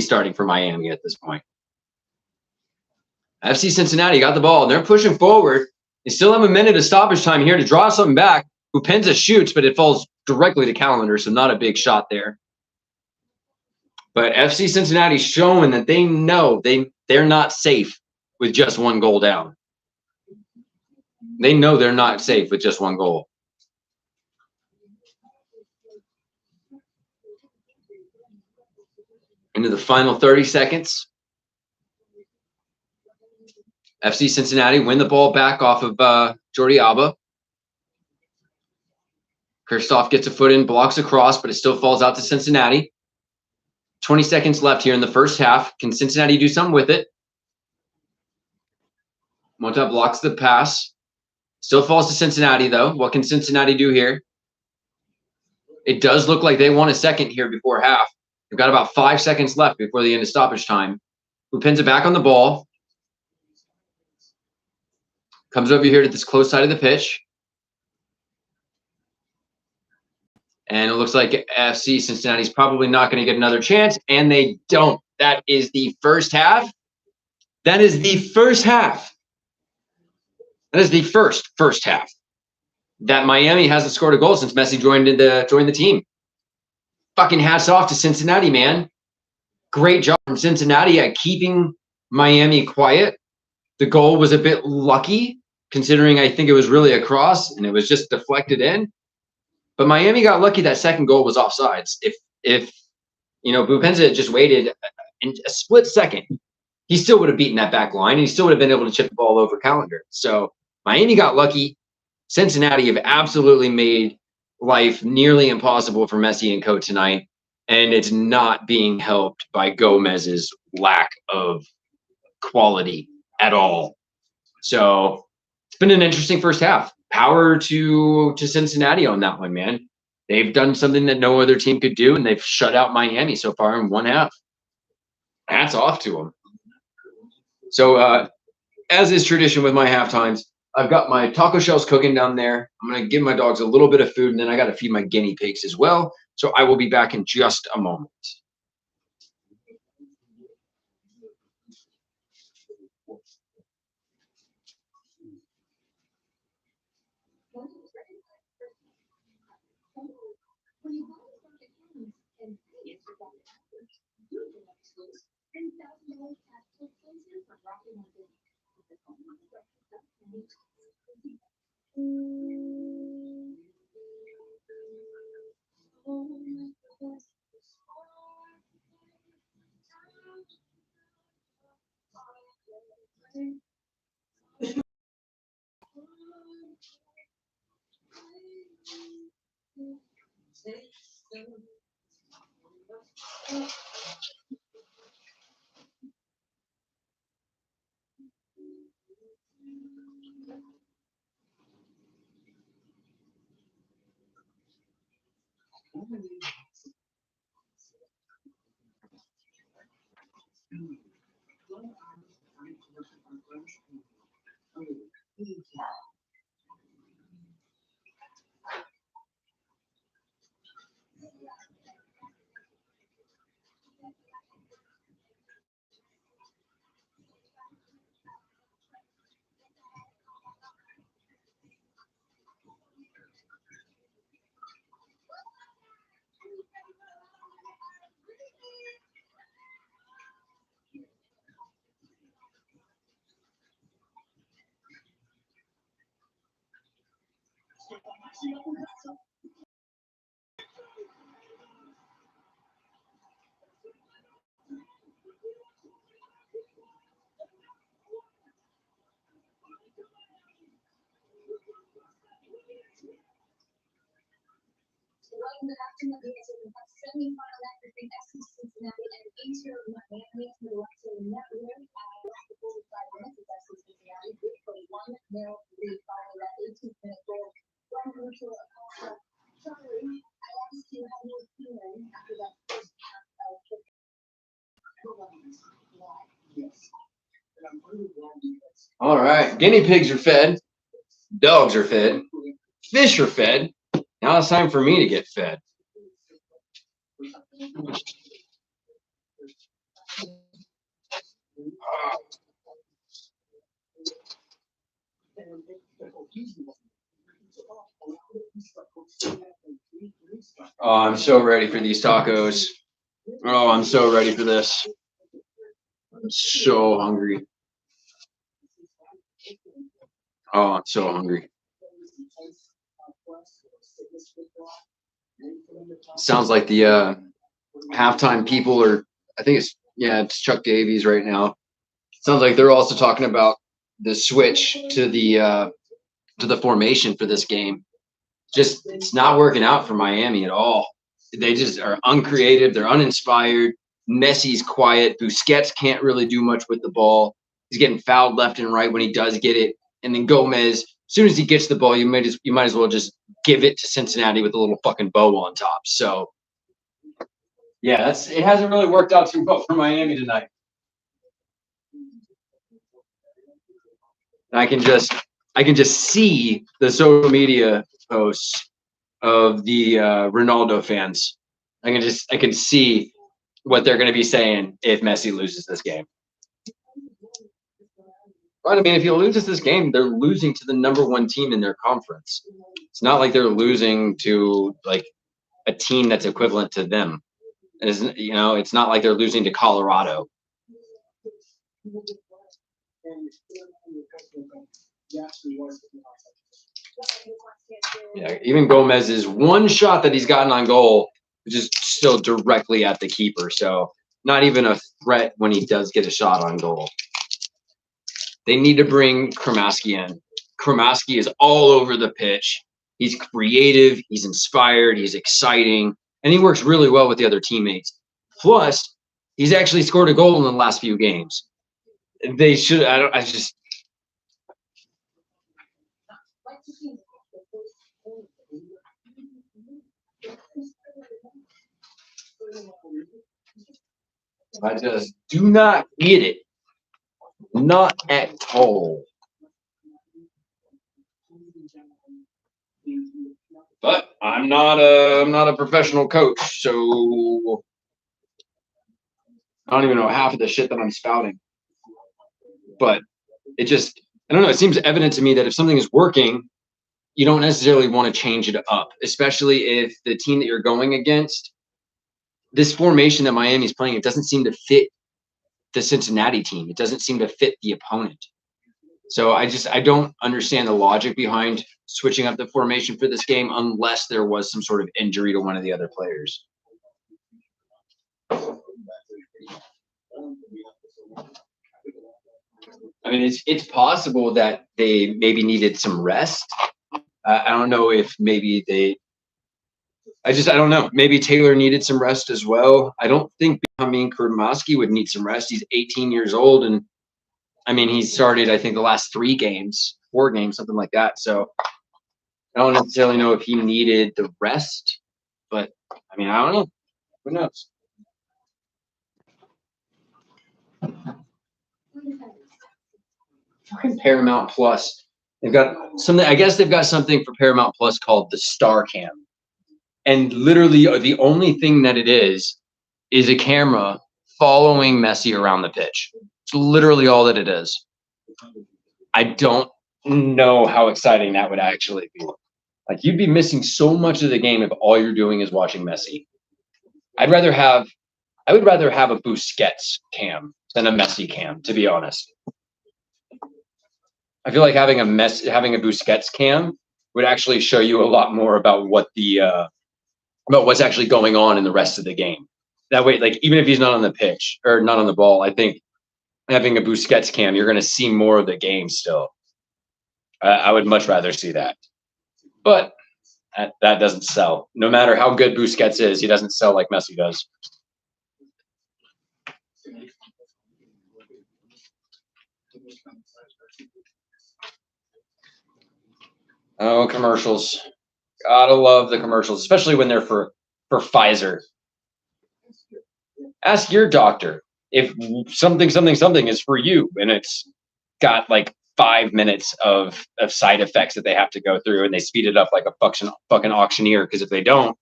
[SPEAKER 1] starting for Miami at this point. FC Cincinnati got the ball. They're pushing forward. They still have a minute of stoppage time here to draw something back. Upenza shoots, but it falls directly to Calendar, so not a big shot there. But FC Cincinnati's showing that they know they're not safe with just one goal down. They know they're not safe with just one goal. Into the final 30 seconds. FC Cincinnati win the ball back off of Jordi Alba. Kirchhoff gets a foot in, blocks a cross, but it still falls out to Cincinnati. 20 seconds left here in the first half. Can Cincinnati do something with it? Mota blocks the pass. Still falls to Cincinnati, though. What can Cincinnati do here? It does look like they want a second here before half. They've got about 5 seconds left before the end of stoppage time. Who pins it back on the ball? Comes over here to this close side of the pitch. And it looks like FC Cincinnati's probably not going to get another chance, and they don't. That is the first half. That is the first half. That is the first half that Miami hasn't scored a goal since Messi joined the team. Fucking hats off to Cincinnati, man. Great job from Cincinnati at keeping Miami quiet. The goal was a bit lucky, considering I think it was really a cross and it was just deflected in. But Miami got lucky that second goal was offsides. If you know, Bupenza had just waited in a split second, he still would have beaten that back line and he still would have been able to chip the ball over Callender. So Miami got lucky. Cincinnati have absolutely made life nearly impossible for Messi and co tonight. And it's not being helped by Gomez's lack of quality at all. So it's been an interesting first half. Power to Cincinnati on that one, man. They've done something that no other team could do, and they've shut out Miami so far in one half. Hats off to them. So, as is tradition with my halftimes, I've got my taco shells cooking down there. I'm going to give my dogs a little bit of food, and then I got to feed my guinea pigs as well. So I will be back in just a moment.
[SPEAKER 2] Welcome to afternoon semifinal between FC Cincinnati and Inter Miami to the Watchalong network. After 45 minutes, it's FC Cincinnati with a 1-0 lead following that 18th-minute goal from Mutual Acosta. Charlie, I asked you how you were feeling after that first half of kick.
[SPEAKER 1] All right, guinea pigs are fed, dogs are fed, fish are fed. Now it's time for me to get fed. Oh, I'm so ready for these tacos. Oh, I'm so ready for this. I'm so hungry. Oh, I'm so hungry. Sounds like the halftime people are, I think it's Chuck Davies right now. Sounds like they're also talking about the switch to the formation for this game. Just it's not working out for Miami at all. They just are uncreative. They're uninspired. Messi's quiet. Busquets can't really do much with the ball. He's getting fouled left and right when he does get it. And then Gomez, as soon as he gets the ball, you might as well just give it to Cincinnati with a little fucking bow on top. So yeah, it hasn't really worked out too well for Miami tonight. I can just see the social media posts of the Ronaldo fans. I can see what they're going to be saying if Messi loses this game. But I mean, if he loses this game, they're losing to the #1 team in their conference. It's not like they're losing to like a team that's equivalent to them. It's not like they're losing to Colorado. Yeah, even Gomez's one shot that he's gotten on goal is just still directly at the keeper. So not even a threat when he does get a shot on goal. They need to bring Kramaski in. Kramaski is all over the pitch. He's creative. He's inspired. He's exciting. And he works really well with the other teammates. Plus, he's actually scored a goal in the last few games. They should. I just. I just do not get it. Not at all. But I'm not a professional coach, so I don't even know half of the shit that I'm spouting. But I don't know. It seems evident to me that if something is working, you don't necessarily want to change it up, especially if the team that you're going against, this formation that Miami's playing, it doesn't seem to fit the Cincinnati team. It doesn't seem to fit the opponent. So I don't understand the logic behind switching up the formation for this game unless there was some sort of injury to one of the other players. I mean, it's possible that they maybe needed some rest. I don't know if maybe I don't know. Maybe Taylor needed some rest as well. I don't think Kramaski would need some rest. He's 18 years old, and I mean, he started, I think, the last 4 games, something like that. So I don't necessarily know if he needed the rest, but I mean, I don't know. Who knows? Fucking Paramount Plus. They've got something. I guess they've got something for Paramount Plus called the Star Cam, and literally the only thing that it is a camera following Messi around the pitch. It's literally all that it is. I don't know how exciting that would actually be. Like, you'd be missing so much of the game if all you're doing is watching Messi. I would rather have a Busquets cam than a Messi cam, to be honest. I feel like having a Busquets cam would actually show you a lot more about what about what's actually going on in the rest of the game. That way, like, even if he's not on the pitch or not on the ball, I think having a Busquets cam, you're going to see more of the game still. I would much rather see that. But that doesn't sell. No matter how good Busquets is, he doesn't sell like Messi does. Oh, commercials. Gotta love the commercials, especially when they're for Pfizer. Ask your doctor if something is for you, and it's got like 5 minutes of side effects that they have to go through, and they speed it up like a fucking auctioneer, because if they don't,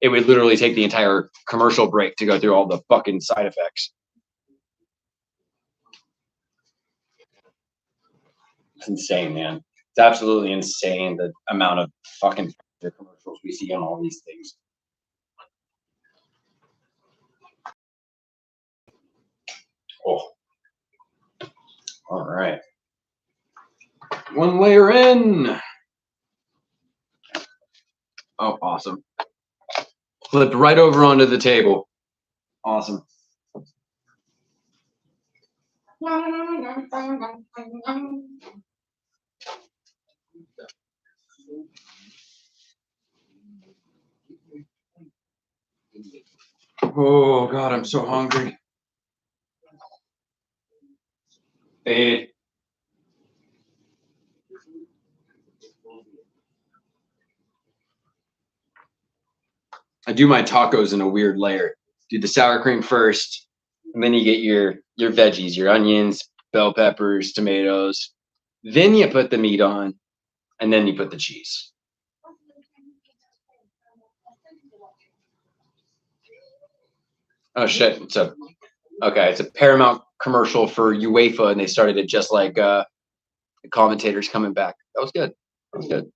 [SPEAKER 1] it would literally take the entire commercial break to go through all the fucking side effects. It's insane, man. It's absolutely insane, the amount of fucking commercials we see on all these things. Oh. All right. One layer in. Oh, awesome. Flipped right over onto the table. Awesome. Oh, God, I'm so hungry. Fade. I do my tacos in a weird layer. Do the sour cream first, and then you get your veggies, your onions, bell peppers, tomatoes. Then you put the meat on, and then you put the cheese. Oh shit! It's a Paramount commercial for UEFA, and they started it just like the commentators coming back. That was good. That was good.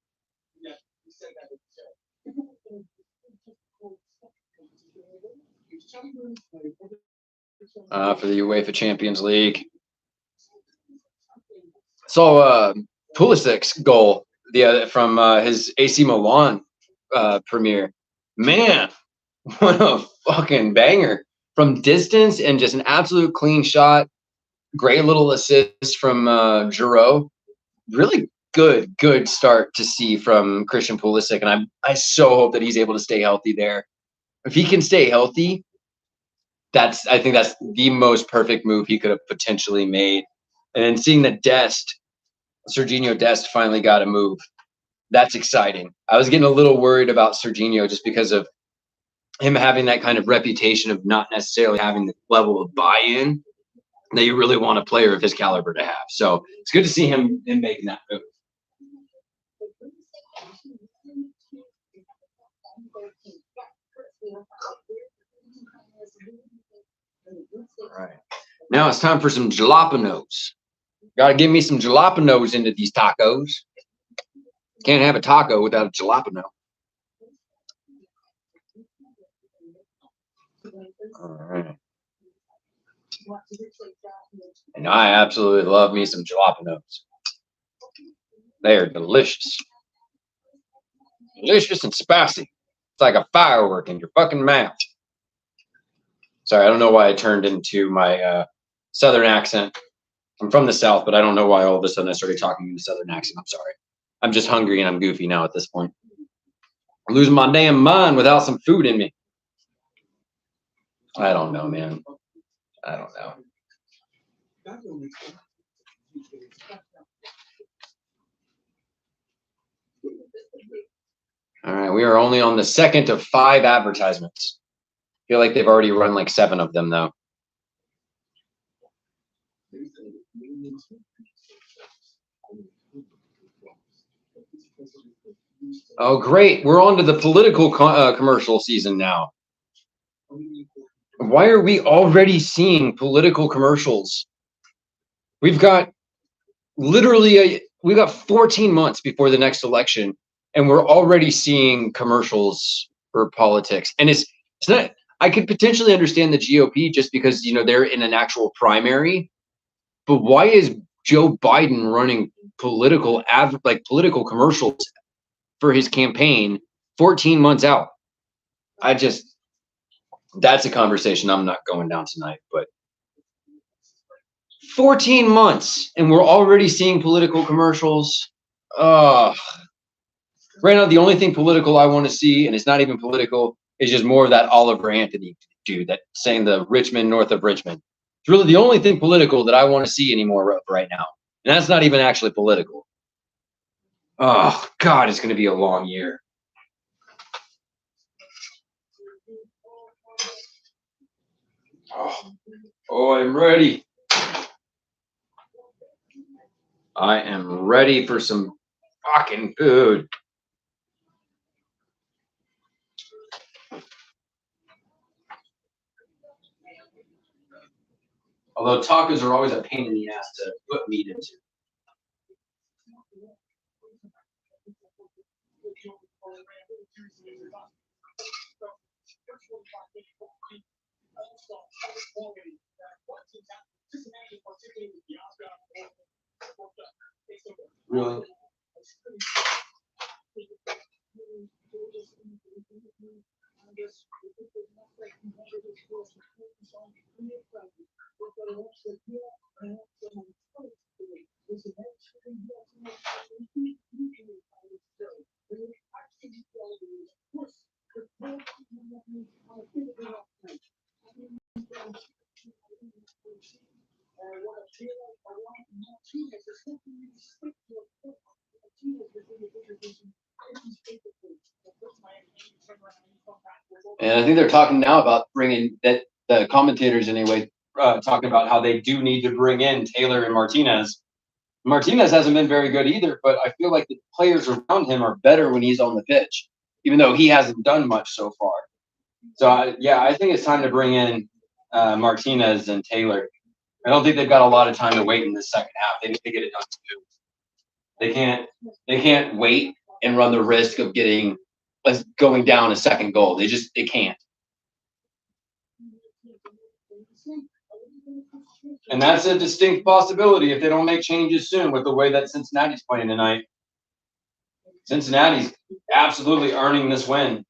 [SPEAKER 1] For the UEFA Champions League. Saw Pulisic's goal from his AC Milan premiere. Man, what a fucking banger from distance and just an absolute clean shot. Great little assist from Giroud. Really good start to see from Christian Pulisic, and I so hope that he's able to stay healthy there. If he can stay healthy, I think that's the most perfect move he could have potentially made. And then seeing that Serginho Dest finally got a move, that's exciting. I was getting a little worried about Serginho just because of him having that kind of reputation of not necessarily having the level of buy-in that you really want a player of his caliber to have. So it's good to see him making that move. All right. Now it's time for some jalapenos. Gotta give me some jalapenos into these tacos. Can't have a taco without a jalapeno. All right. And I absolutely love me some jalapenos. They are delicious. Delicious and spicy. It's like a firework in your fucking mouth. Sorry, I don't know why I turned into my southern accent. I'm from the South, but I don't know why all of a sudden I started talking in a southern accent. I'm sorry. I'm just hungry and I'm goofy now at this point. I'm losing my damn mind without some food in me. I don't know, man. I don't know. All right, we are only on the second of 5 advertisements. I feel like they've already run like 7 of them, though. Oh, great. We're on to the political commercial season now. Why are we already seeing political commercials? We've got we've got 14 months before the next election, and we're already seeing commercials for politics. And it's not, I could potentially understand the GOP just because, they're in an actual primary, but why is Joe Biden running political commercials for his campaign 14 months out? That's a conversation I'm not going down tonight, but 14 months and we're already seeing political commercials. Right now, the only thing political I want to see, and it's not even political, is just more of that Oliver Anthony dude that saying the Richmond north of Richmond. It's really the only thing political that I want to see anymore right now. And that's not even actually political. Oh, God, it's going to be a long year. Oh, I'm ready. I am ready for some fucking food. Although tacos are always a pain in the ass to put meat into. Really?
[SPEAKER 3] And I think they're talking now about bringing that, the commentators anyway, talking about how they do need to bring in Taylor and Martinez. Martinez hasn't been very good either, but I feel like the players around him are better when he's on the pitch, even though he hasn't done much so far. So, yeah, I think it's time to bring in Martinez and Taylor. I don't think they've got a lot of time to wait in the second half. They need to get it done too. They can't wait and run the risk of going down a second goal. They can't. And that's a distinct possibility if they don't make changes soon with the way that Cincinnati's playing tonight. Cincinnati's absolutely earning this win.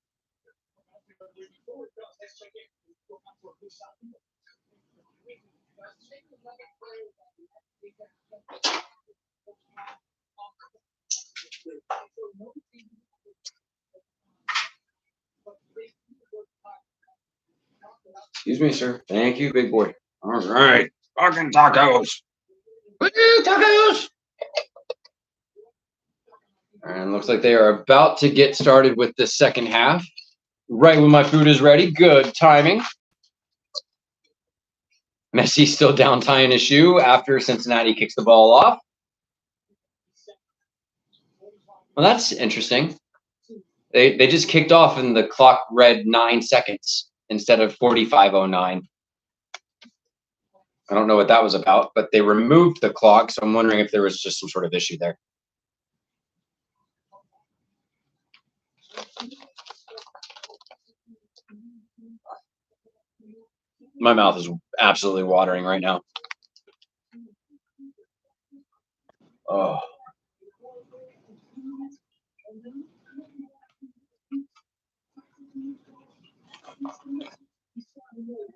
[SPEAKER 3] Excuse me, sir. Thank you, big boy. All right. Fucking tacos. Tacos. And looks like they are about to get started with the second half. Right when my food is ready. Good timing. Messi's still down tying his shoe after Cincinnati kicks the ball off. Well, that's interesting. They just kicked off and the clock read 9 seconds instead of 45:09. I don't know what that was about, but they removed the clock, so I'm wondering if there was just some sort of issue there. My mouth is absolutely watering right now. Oh.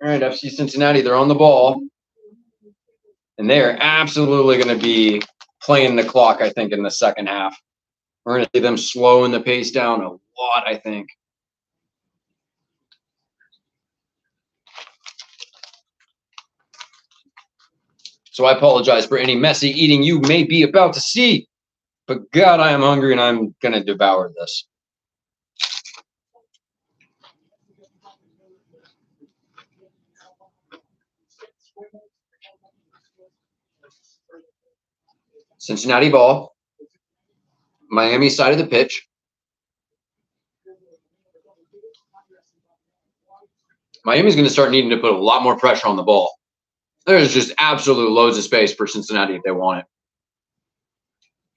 [SPEAKER 3] All right, FC Cincinnati, they're on the ball. And they're absolutely going to be playing the clock, I think, in the second half. We're going to see them slowing the pace down a lot, I think. So I apologize for any messy eating you may be about to see. But God, I am hungry and I'm going to devour this. Cincinnati ball. Miami side of the pitch. Miami's going to start needing to put a lot more pressure on the ball. There's just absolute loads of space for Cincinnati if they want it.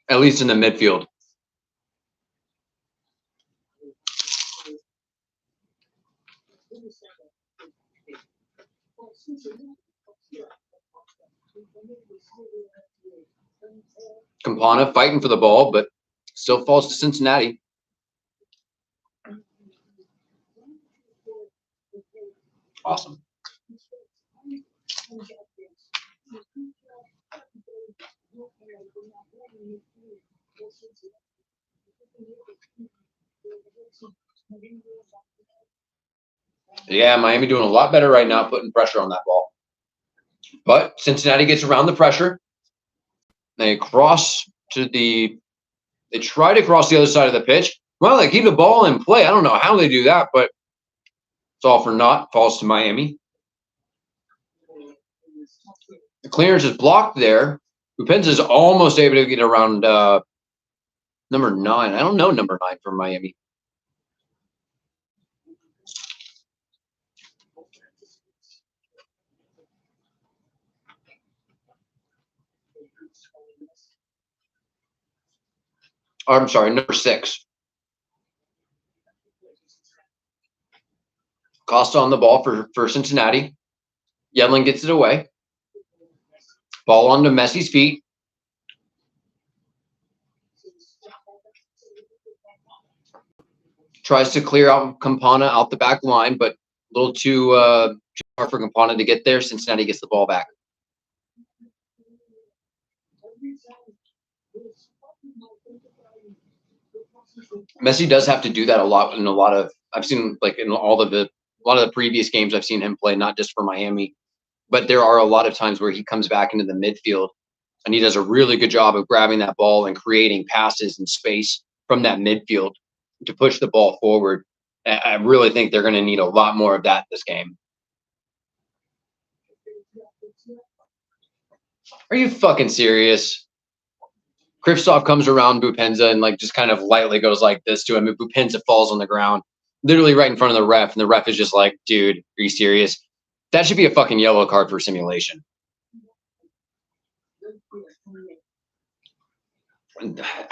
[SPEAKER 3] At least in the midfield. Campana fighting for the ball, but still falls to Cincinnati. Awesome. Yeah, Miami doing a lot better right now, putting pressure on that ball. But Cincinnati gets around the pressure. They try to cross the other side of the pitch. Well, they keep the ball in play. I don't know how they do that, but it's all for naught. Falls to Miami. The clearance is blocked there. Upenza is almost able to get around number 9. I don't know number 9 for Miami. I'm sorry, number 6. Costa on the ball for Cincinnati. Yedlin gets it away. Ball onto Messi's feet. Tries to clear out Campana out the back line, but a little too hard for Campana to get there. Cincinnati gets the ball back. Messi does have to do that a lot in a lot of, I've seen like in all of the, a lot of the previous games I've seen him play, not just for Miami, but there are a lot of times where he comes back into the midfield and he does a really good job of grabbing that ball and creating passes and space from that midfield to push the ball forward. I really think they're going to need a lot more of that this game. Are you fucking serious? Kristoff comes around Bupenza and like just kind of lightly goes like this to him. And Bupenza falls on the ground, literally right in front of the ref. And the ref is just like, dude, are you serious? That should be a fucking yellow card for simulation.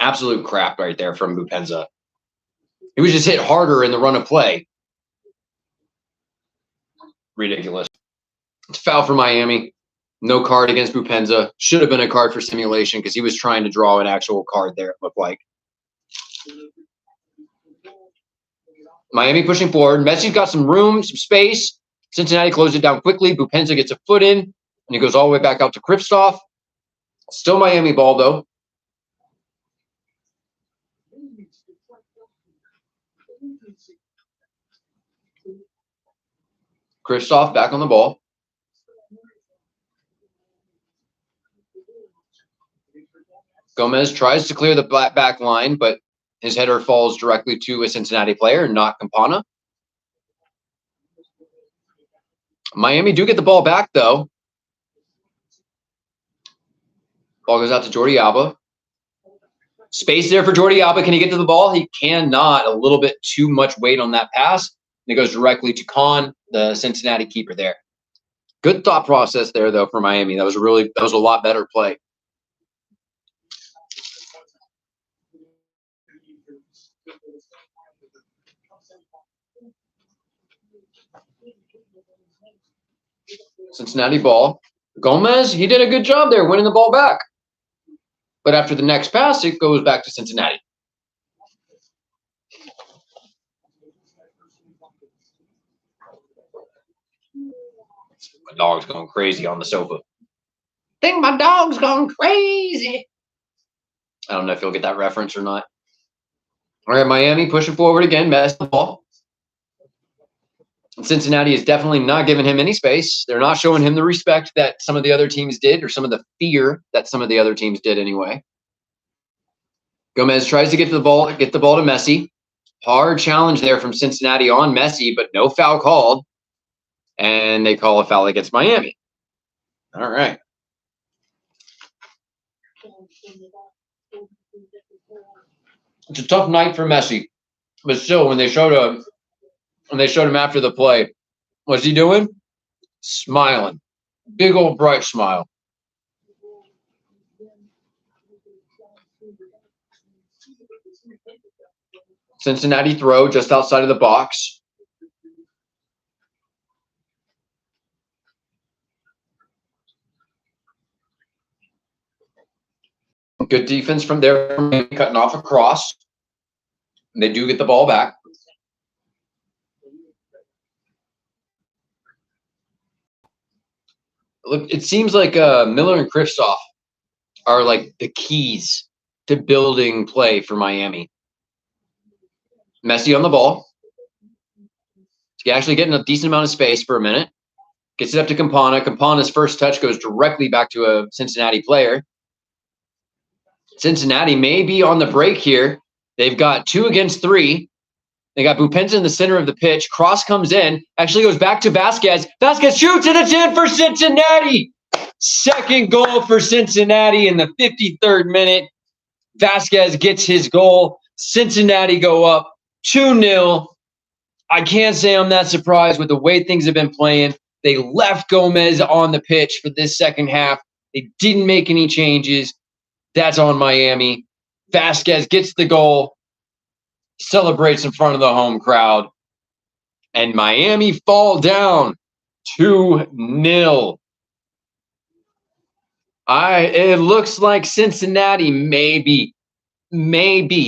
[SPEAKER 3] Absolute crap right there from Bupenza. He was just hit harder in the run of play. Ridiculous. It's foul for Miami. No card against Bupenza. Should have been a card for simulation because he was trying to draw an actual card there, it looked like. Miami pushing forward. Messi's got some room, some space. Cincinnati closed it down quickly. Bupenza gets a foot in, and he goes all the way back out to Kristoff. Still Miami ball, though. Kristoff back on the ball. Gomez tries to clear the back line, but his header falls directly to a Cincinnati player, not Campana. Miami do get the ball back, though. Ball goes out to Jordi Alba. Space there for Jordi Alba. Can he get to the ball? He cannot. A little bit too much weight on that pass. And it goes directly to Kahn, the Cincinnati keeper there. Good thought process there, though, for Miami. That was a lot better play. Cincinnati ball. Gomez, he did a good job there winning the ball back. But after the next pass, it goes back to Cincinnati. My dog's going crazy on the sofa. I think my dog's going crazy. I don't know if you'll get that reference or not. All right, Miami pushing forward again. Messi the ball. Cincinnati is definitely not giving him any space. They're not showing him the respect that some of the other teams did, or some of the fear that some of the other teams did anyway. Gomez tries to get the ball to Messi. Hard challenge there from Cincinnati on Messi, but no foul called. And they call a foul against Miami. All right. It's a tough night for Messi, but still, when they showed him after the play, what's he doing? Smiling, big old bright smile. Cincinnati throw just outside of the box. Good defense from there, cutting off a cross. They do get the ball back. Look, it seems like Miller and Kristoff are like the keys to building play for Miami. Messi on the ball. He's actually getting a decent amount of space for a minute. Gets it up to Campana. Campana's first touch goes directly back to a Cincinnati player. Cincinnati may be on the break here. They've got 2 against 3. They got Bupenza in the center of the pitch. Cross comes in. Actually goes back to Vasquez. Vasquez shoots, and it's in for Cincinnati. Second goal for Cincinnati in the 53rd minute. Vasquez gets his goal. Cincinnati go up 2-0. I can't say I'm that surprised with the way things have been playing. They left Gomez on the pitch for this second half. They didn't make any changes. That's on Miami. Vasquez gets the goal, celebrates in front of the home crowd, and Miami fall down 2-0. It looks like Cincinnati may be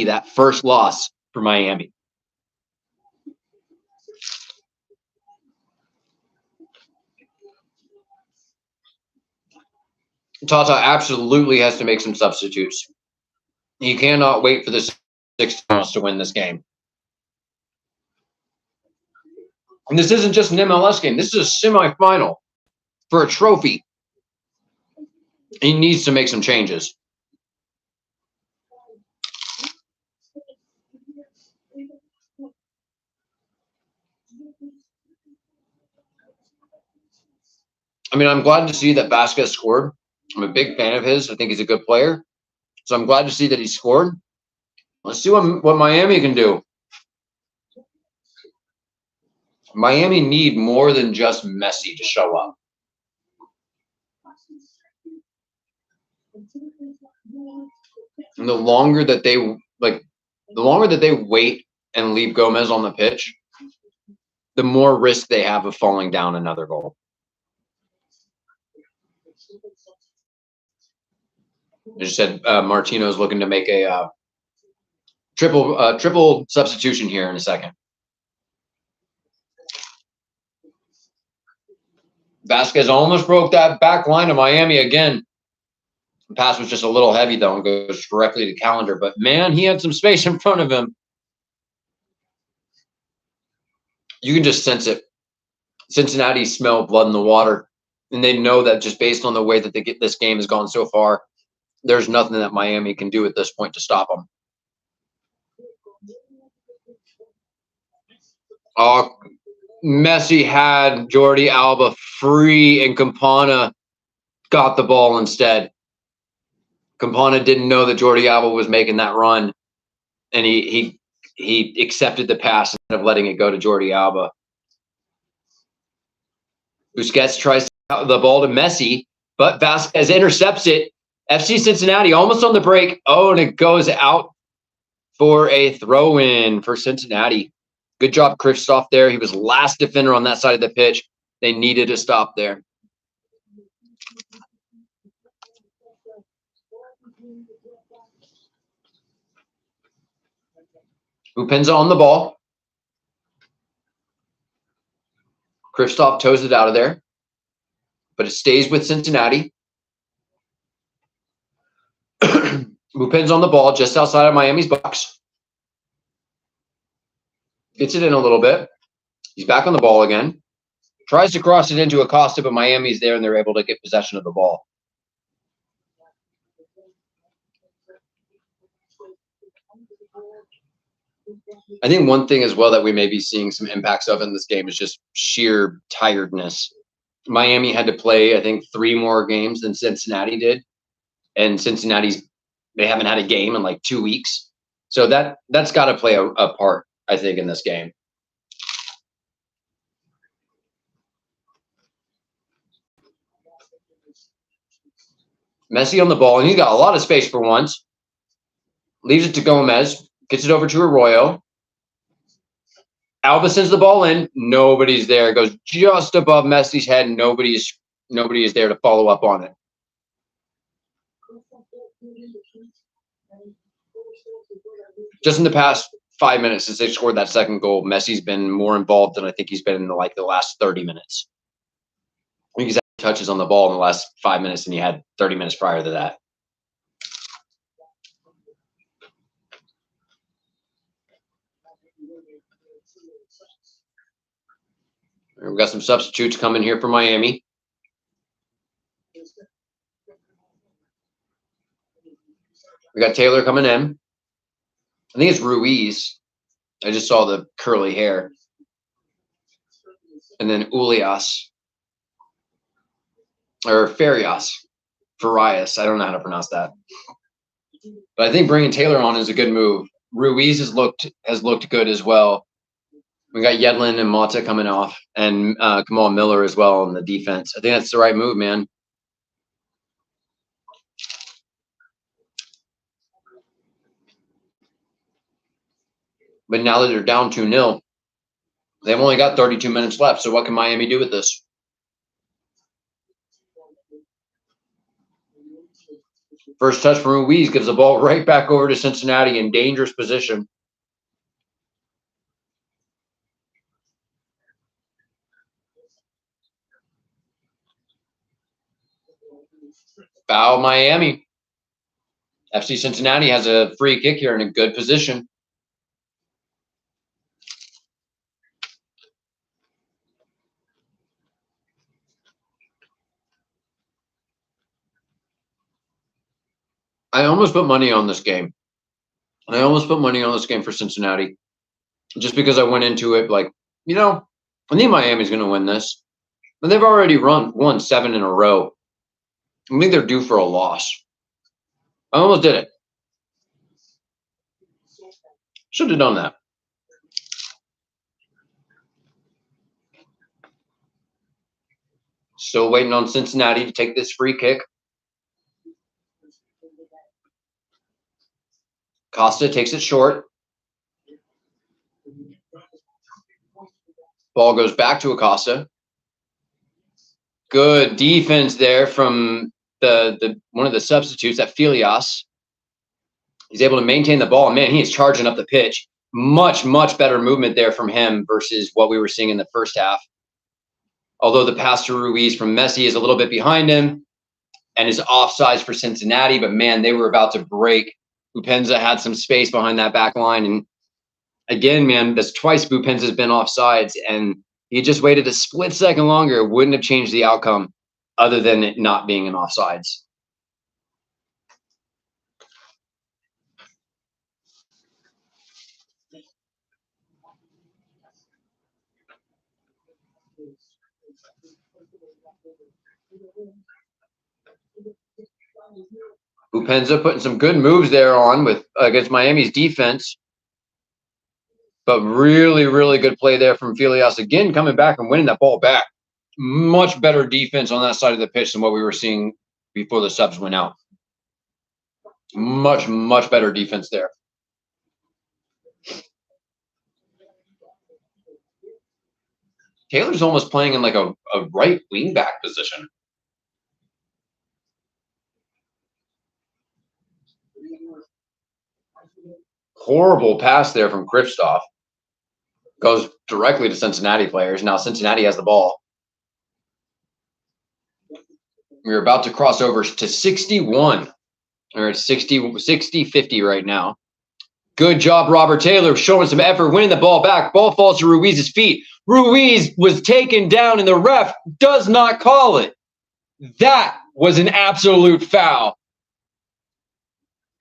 [SPEAKER 3] that first loss for Miami. Tata absolutely has to make some substitutes. You cannot wait for the 6 rounds to win this game. And this isn't just an MLS game. This is a semifinal for a trophy. He needs to make some changes. I mean, I'm glad to see that Vasquez scored. I'm a big fan of his. I think he's a good player. So I'm glad to see that he scored. Let's see what Miami can do. Miami need more than just Messi to show up. And the longer that they wait and leave Gomez on the pitch, the more risk they have of falling down another goal. I just said Martino's looking to make a triple substitution here in a second. Vasquez almost broke that back line of Miami again. The pass was just a little heavy, though, and goes directly to Calendar. But, man, he had some space in front of him. You can just sense it. Cincinnati smell blood in the water, and they know that just based on the way that this game has gone so far, there's nothing that Miami can do at this point to stop them. Oh, Messi had Jordi Alba free, and Campana got the ball instead. Campana didn't know that Jordi Alba was making that run, and he accepted the pass instead of letting it go to Jordi Alba. Busquets tries the ball to Messi, but Vasquez intercepts it. FC Cincinnati almost on the break. Oh, and it goes out for a throw-in for Cincinnati. Good job, Kristoff there. He was last defender on that side of the pitch. They needed a stop there. Upenza on the ball. Kristoff toes it out of there, but it stays with Cincinnati. Upenza on the ball just outside of Miami's box. Gets it in a little bit. He's back on the ball again. Tries to cross it into Acosta, but Miami's there, and they're able to get possession of the ball. I think one thing as well that we may be seeing some impacts of in this game is just sheer tiredness. Miami had to play, I think, 3 more games than Cincinnati did. And they haven't had a game in like 2 weeks. So that's got to play a part, I think, in this game. Messi on the ball, and he's got a lot of space for once. Leaves it to Gomez. Gets it over to Arroyo. Alba sends the ball in. Nobody's there. It goes just above Messi's head, and nobody is there to follow up on it. Just in the past 5 minutes since they scored that second goal, Messi's been more involved than I think he's been in the last 30 minutes. I think he's had touches on the ball in the last 5 minutes than he had 30 minutes prior to that. We've got some substitutes coming here for Miami. We got Taylor coming in. I think it's Ruiz. I just saw the curly hair. And then Ulias. Or Farias. I don't know how to pronounce that. But I think bringing Taylor on is a good move. Ruiz has looked good as well. We got Yedlin and Mata coming off, and Kamal Miller as well on the defense. I think that's the right move, man. But now that they're down 2-0, they've only got 32 minutes left. So what can Miami do with this? First touch from Ruiz gives the ball right back over to Cincinnati in dangerous position. Foul Miami. FC Cincinnati has a free kick here in a good position. I almost put money on this game. I almost put money on this game for Cincinnati just because I went into it like, you know, I think Miami's going to win this. But they've already won 7 in a row. I think they're due for a loss. I almost did it. Should have done that. Still waiting on Cincinnati to take this free kick. Costa takes it short. Ball goes back to Acosta. Good defense there from the one of the substitutes, that Filias. He's able to maintain the ball. Man, he is charging up the pitch. Much, much better movement there from him versus what we were seeing in the first half. Although the pass to Ruiz from Messi is a little bit behind him and is offsides for Cincinnati, but man, they were about to break. Bupenza had some space behind that back line. And again, man, that's twice Bupenza's been offsides, and he just waited a split second longer. It wouldn't have changed the outcome other than it not being an offsides. Bupenza putting some good moves there on with against Miami's defense. But really, really good play there from Filias. Again, coming back and winning that ball back. Much better defense on that side of the pitch than what we were seeing before the subs went out. Much, much better defense there. Taylor's almost playing in like a right wing back position. Horrible pass there from Kristoff. Goes directly to Cincinnati players. Now Cincinnati has the ball. We're about to cross over to 61. Or it's 60-50 right now. Good job, Robert Taylor, showing some effort, winning the ball back. Ball falls to Ruiz's feet. Ruiz was taken down, and the ref does not call it. That was an absolute foul.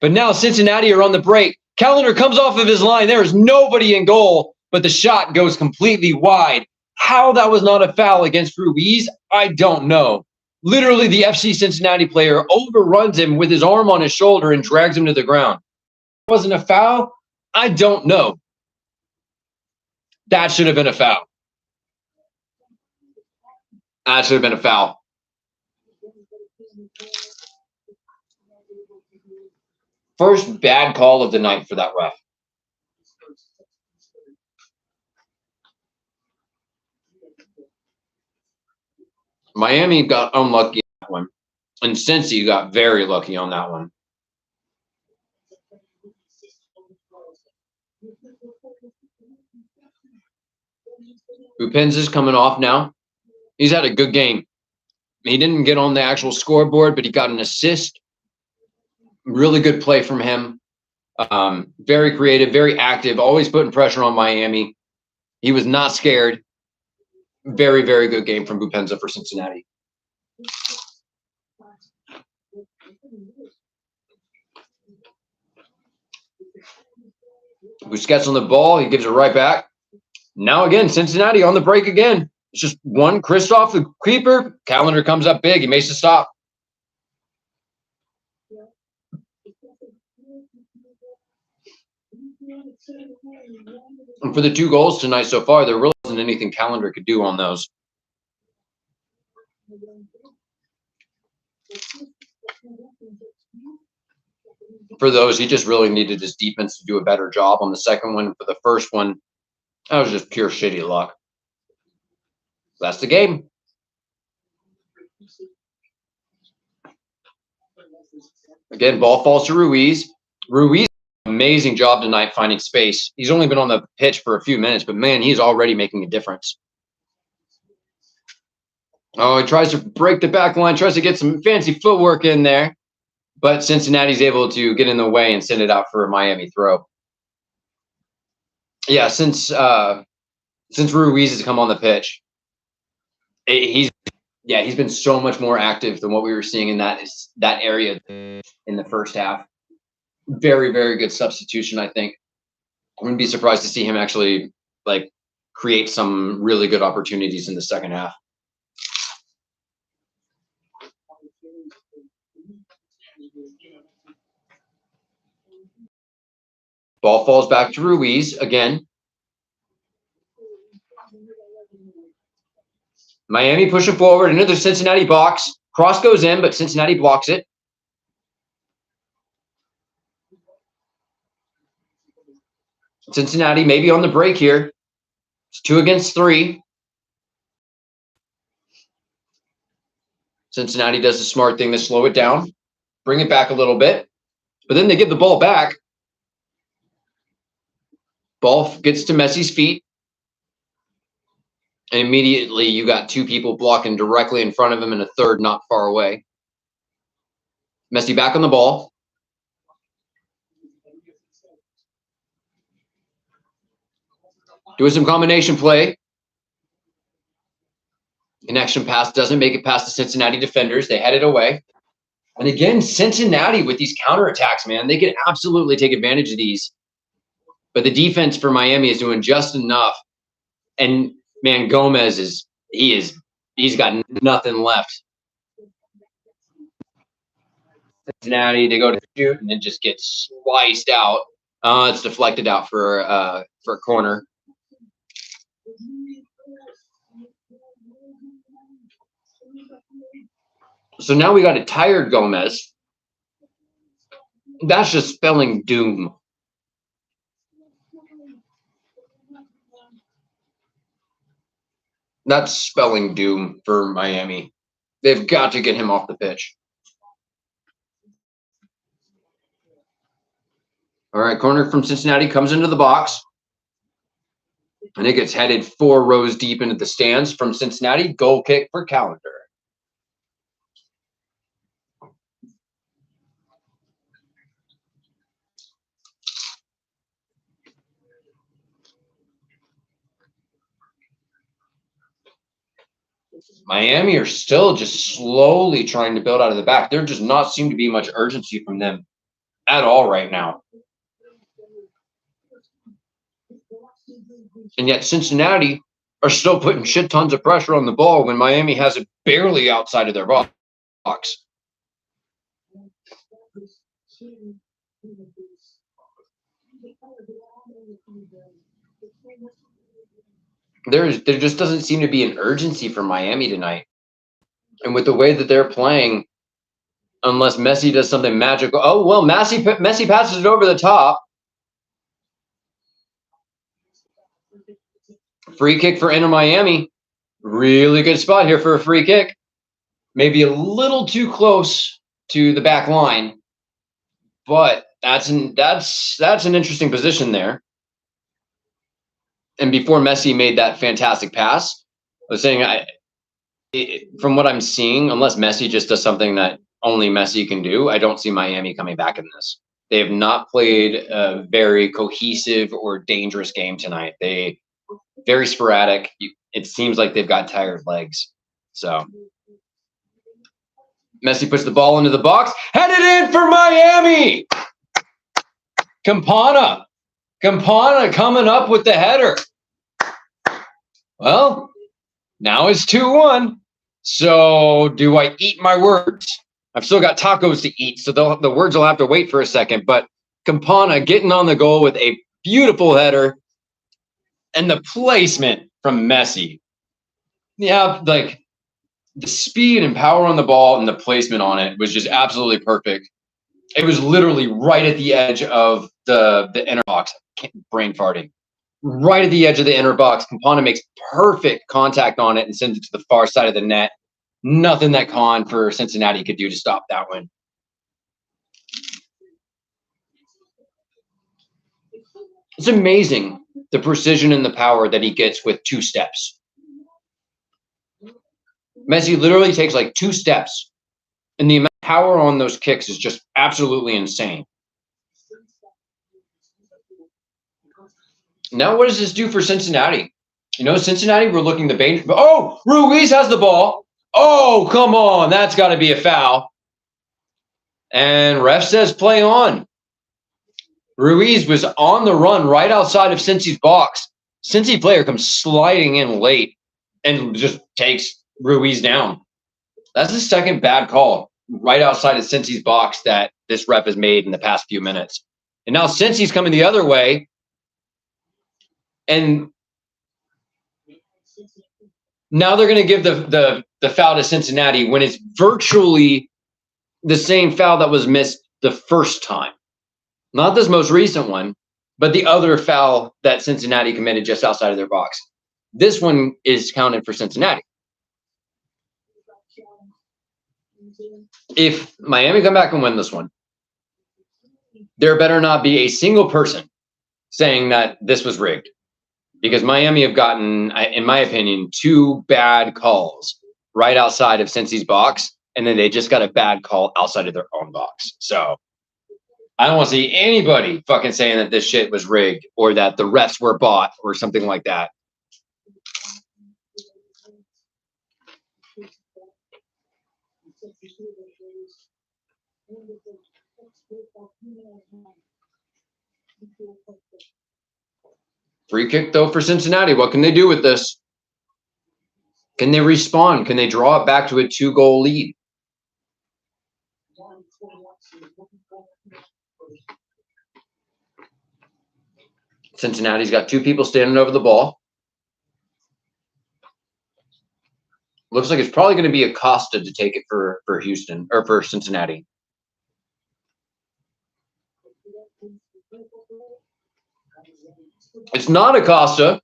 [SPEAKER 3] But now Cincinnati are on the break. Callender comes off of his line. There is nobody in goal, but the shot goes completely wide. How that was not a foul against Ruiz, I don't know. Literally, the FC Cincinnati player overruns him with his arm on his shoulder and drags him to the ground. Wasn't a foul? I don't know. That should have been a foul. That should have been a foul. First bad call of the night for that ref. Miami got unlucky on that one, and Cincy got very lucky on that one. Bupenza's coming off now. He's had a good game. He didn't get on the actual scoreboard, but he got an assist. Really good play from him. Very creative, very active, always putting pressure on Miami. He was not scared. Very, very good game from Bupenza for Cincinnati. Busquets on the ball. He gives it right back. Now again, Cincinnati on the break again. It's just one. Kristoff, the keeper. Callender comes up big. He makes a stop. And for the 2 goals tonight so far, there really wasn't anything Callender could do on those. For those, he just really needed his defense to do a better job on the second one. For the first one, that was just pure shitty luck. That's the game. Again, ball falls to Ruiz. Ruiz, amazing job tonight finding space. He's only been on the pitch for a few minutes, but man, he's already making a difference. Oh, he tries to break the back line, tries to get some fancy footwork in there, but Cincinnati's able to get in the way and send it out for a Miami throw. Yeah, since Ruiz has come on the pitch, he's been so much more active than what we were seeing in that area in the first half. Very, very good substitution, I think. I wouldn't be surprised to see him actually like create some really good opportunities in the second half. Ball falls back to Ruiz again. Miami pushing forward into the Cincinnati box. Cross goes in, but Cincinnati blocks it. Cincinnati maybe on the break here. It's 2 against 3. Cincinnati does the smart thing to slow it down, bring it back a little bit, but then they give the ball back. Ball gets to Messi's feet. And immediately you got 2 people blocking directly in front of him and a third not far away. Messi back on the ball. Doing some combination play. Connection pass doesn't make it past the Cincinnati defenders. They head it away. And again, Cincinnati with these counterattacks, man, they can absolutely take advantage of these. But the defense for Miami is doing just enough. And man, Gomez he's got nothing left. Cincinnati, they go to shoot and it just gets sliced out. It's deflected out for a corner. So now we got a tired Gomez. That's just spelling doom. That's spelling doom for Miami. They've got to get him off the pitch. All right, corner from Cincinnati comes into the box. And it gets headed 4 rows deep into the stands from Cincinnati. Goal kick for Callender. Miami are still just slowly trying to build out of the back. There does not seem to be much urgency from them at all right now. And yet Cincinnati are still putting shit tons of pressure on the ball when Miami has it barely outside of their box. There just doesn't seem to be an urgency for Miami tonight. And with the way that they're playing, unless Messi does something magical. Oh, well, Messi passes it over the top. Free kick for Inter Miami. Really good spot here for a free kick. Maybe a little too close to the back line, but that's an interesting position there. And before Messi made that fantastic pass, I was saying, from what I'm seeing, unless Messi just does something that only Messi can do, I don't see Miami coming back in this. They have not played a very cohesive or dangerous game tonight. They very sporadic. It seems like they've got tired legs. So Messi puts the ball into the box, headed in for Miami. Campana coming up with the header. Well, now it's 2-1. So do I eat my words? I've still got tacos to eat, so the words will have to wait for a second. But Campana getting on the goal with a beautiful header. And the placement from Messi. Yeah, like the speed and power on the ball and the placement on it was just absolutely perfect. It was literally right at the edge of the inner box. Brain farting. Right at the edge of the inner box. Campana makes perfect contact on it and sends it to the far side of the net. Nothing that Con for Cincinnati could do to stop that one. It's amazing the precision and the power that he gets with 2 steps. Messi literally takes like 2 steps, and the amount of power on those kicks is just absolutely insane. Now, what does this do for Cincinnati? You know, Cincinnati were looking the danger. Oh, Ruiz has the ball. Oh, come on. That's got to be a foul. And ref says play on. Ruiz was on the run right outside of Cincy's box. Cincy player comes sliding in late and just takes Ruiz down. That's the second bad call right outside of Cincy's box that this ref has made in the past few minutes. And now Cincy's coming the other way. And now they're going to give the foul to Cincinnati when it's virtually the same foul that was missed the first time. Not this most recent one, but the other foul that Cincinnati committed just outside of their box. This one is counted for Cincinnati. If Miami come back and win this one, there better not be a single person saying that this was rigged. Because Miami have gotten, in my opinion, 2 bad calls right outside of Cincy's box, and then they just got a bad call outside of their own box. So I don't want to see anybody fucking saying that this shit was rigged or that the refs were bought or something like that. Free kick, though, for Cincinnati. What can they do with this? Can they respond? Can they draw it back to a 2-goal lead? Cincinnati's got 2 people standing over the ball. Looks like it's probably going to be Acosta to take it for Houston or for Cincinnati. It's not Acosta,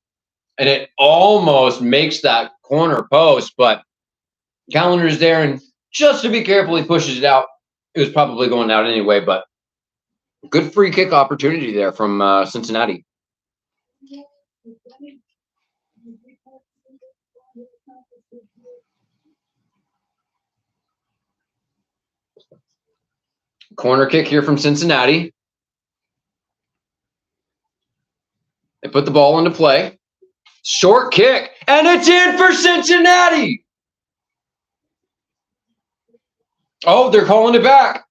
[SPEAKER 3] and it almost makes that corner post, but Callender is there, and just to be careful, he pushes it out. It was probably going out anyway, but good free kick opportunity there from Cincinnati. Corner kick here from Cincinnati. They put the ball into play. Short kick, and it's in for Cincinnati. Oh, they're calling it back.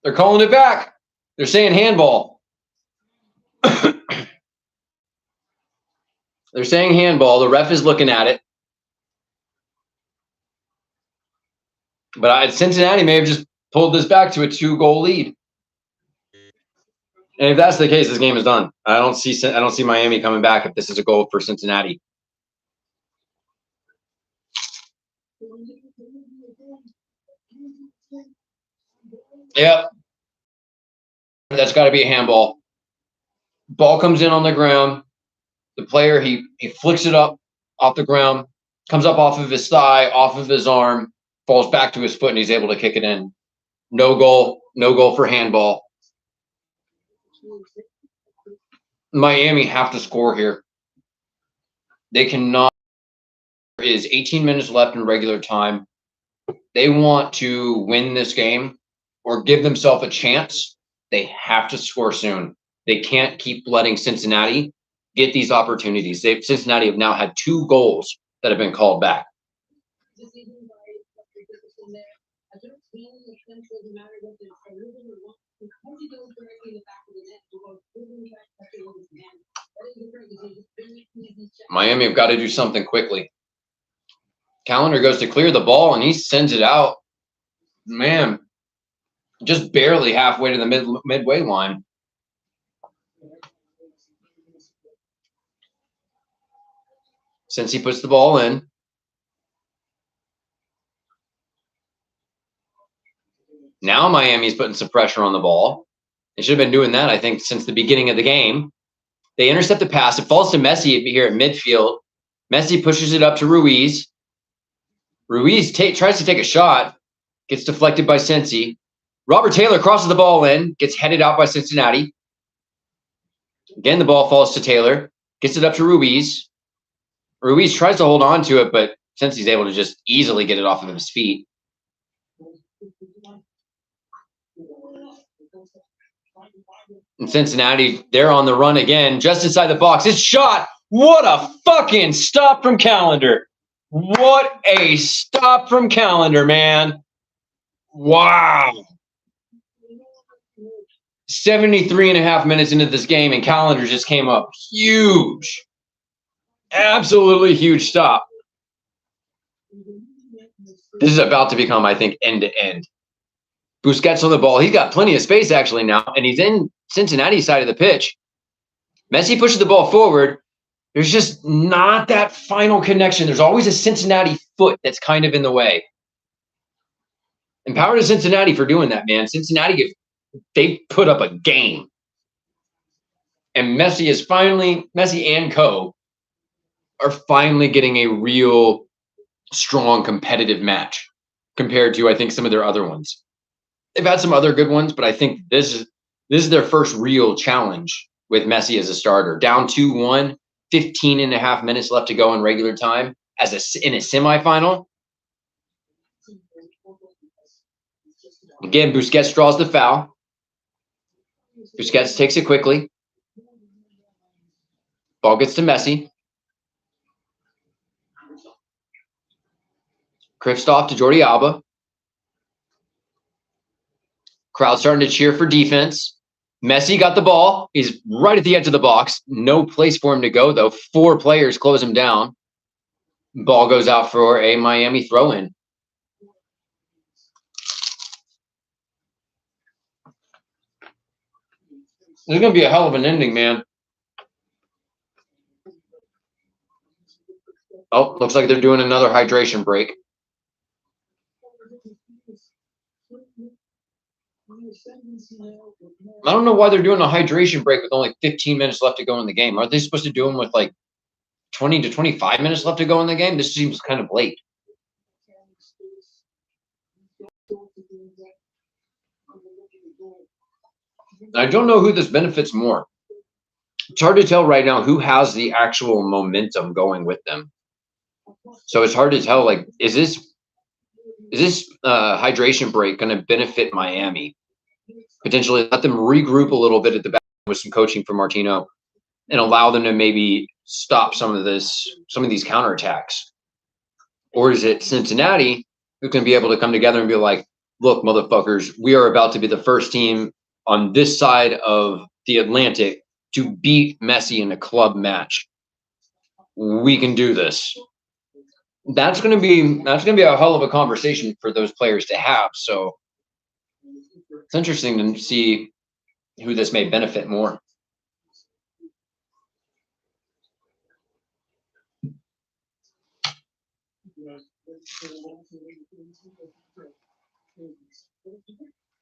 [SPEAKER 3] They're calling it back. They're saying handball. They're saying handball. The ref is looking at it. But Cincinnati may have just pulled this back to a 2-goal lead. And if that's the case, this game is done. I don't see Miami coming back if this is a goal for Cincinnati. Yep. That's got to be a handball. Ball comes in on the ground. The player, he flicks it up off the ground, comes up off of his thigh, off of his arm, falls back to his foot, and he's able to kick it in. No goal for handball. Miami have to score here. They cannot. There is 18 minutes left in regular time. They want to win this game or give themselves a chance. They have to score soon. They can't keep letting Cincinnati get these opportunities. Cincinnati have now had 2 goals that have been called back. Miami have got to do something quickly. Callender goes to clear the ball, and he sends it out. Man, just barely halfway to the midway line. Since he puts the ball in. Now Miami's putting some pressure on the ball. They should have been doing that, I think, since the beginning of the game. They intercept the pass. It falls to Messi here at midfield. Messi pushes it up to Ruiz. Ruiz tries to take a shot. Gets deflected by Cincy. Robert Taylor crosses the ball in. Gets headed out by Cincinnati. Again, the ball falls to Taylor. Gets it up to Ruiz. Ruiz tries to hold on to it, but since he's able to just easily get it off of his feet. And Cincinnati, they're on the run again, just inside the box. It's shot. What a fucking stop from Calendar. What a stop from Calendar, man. Wow. 73.5 minutes into this game, and Calendar just came up huge. Absolutely huge stop. This is about to become, I think, end-to-end. Busquets on the ball. He's got plenty of space, actually, now, and he's in Cincinnati's side of the pitch. Messi pushes the ball forward. There's just not that final connection. There's always a Cincinnati foot that's kind of in the way. And power to Cincinnati for doing that, man. Cincinnati, they put up a game. And Messi and co are finally getting a real strong competitive match compared to, I think, some of their other ones. They've had some other good ones, but I think this is their first real challenge with Messi as a starter. Down 2-1, 15.5 minutes left to go in regular time in a semifinal. Again, Busquets draws the foul. Busquets takes it quickly. Ball gets to Messi. Kristoff to Jordi Alba. Crowd starting to cheer for defense. Messi got the ball. He's right at the edge of the box. No place for him to go, though. 4 players close him down. Ball goes out for a Miami throw-in. This is going to be a hell of an ending, man. Oh, looks like they're doing another hydration break. I don't know why they're doing a hydration break with only 15 minutes left to go in the game. Aren't they supposed to do them with like 20 to 25 minutes left to go in the game? This seems kind of late. I don't know who this benefits more. It's hard to tell right now who has the actual momentum going with them. So it's hard to tell, like, is this hydration break going to benefit Miami? Potentially let them regroup a little bit at the back with some coaching from Martino and allow them to maybe stop some of these counterattacks? Or is it Cincinnati who can be able to come together and be like, look, motherfuckers, we are about to be the first team on this side of the Atlantic to beat Messi in a club match. We can do this. That's gonna be a hell of a conversation for those players to have. So it's interesting to see who this may benefit more.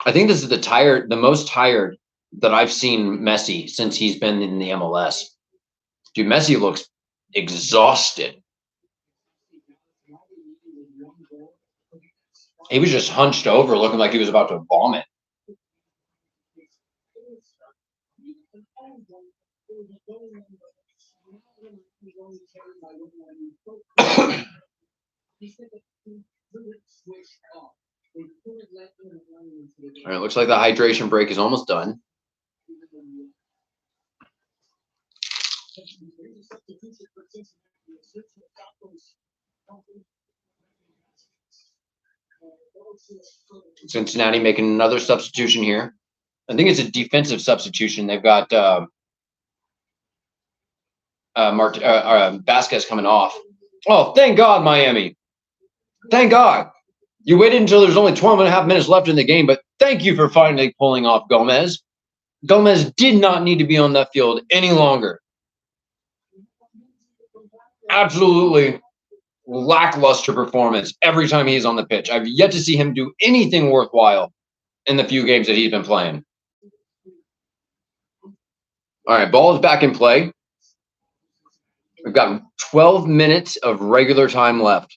[SPEAKER 3] I think this is the most tired that I've seen Messi since he's been in the MLS. Dude, Messi looks exhausted. He was just hunched over, looking like he was about to vomit. All right, looks like the hydration break is almost done. Cincinnati making another substitution here. I think it's a defensive substitution. They've got Vasquez coming off. Oh, thank God, Miami. Thank God. You waited until there's only 12.5 minutes left in the game, but thank you for finally pulling off Gomez. Gomez did not need to be on that field any longer. Absolutely lackluster performance every time he's on the pitch. I've yet to see him do anything worthwhile in the few games that he's been playing. All right, ball is back in play. We've got 12 minutes of regular time left.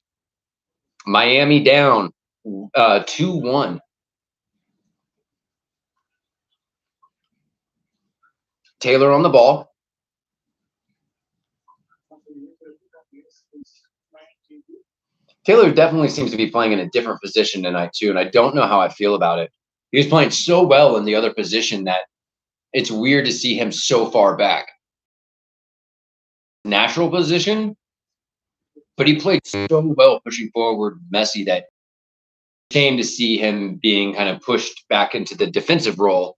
[SPEAKER 3] Miami down 2-1. Taylor on the ball. Taylor definitely seems to be playing in a different position tonight too, and I don't know how I feel about it. He was playing so well in the other position that it's weird to see him so far back. Natural position, but he played so well pushing forward Messi that shame to see him being kind of pushed back into the defensive role.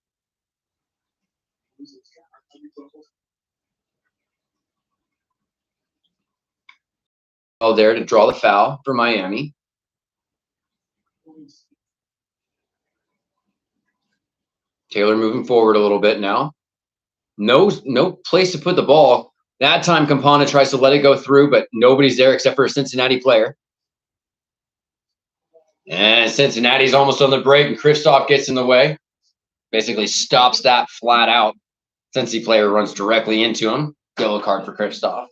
[SPEAKER 3] There to draw the foul for Miami. Taylor moving forward a little bit now. No place to put the ball. That time Campana tries to let it go through, but nobody's there except for a Cincinnati player. And Cincinnati's almost on the break, and Kristoff gets in the way. Basically stops that flat out. Cincy player runs directly into him. Yellow card for Kristoff.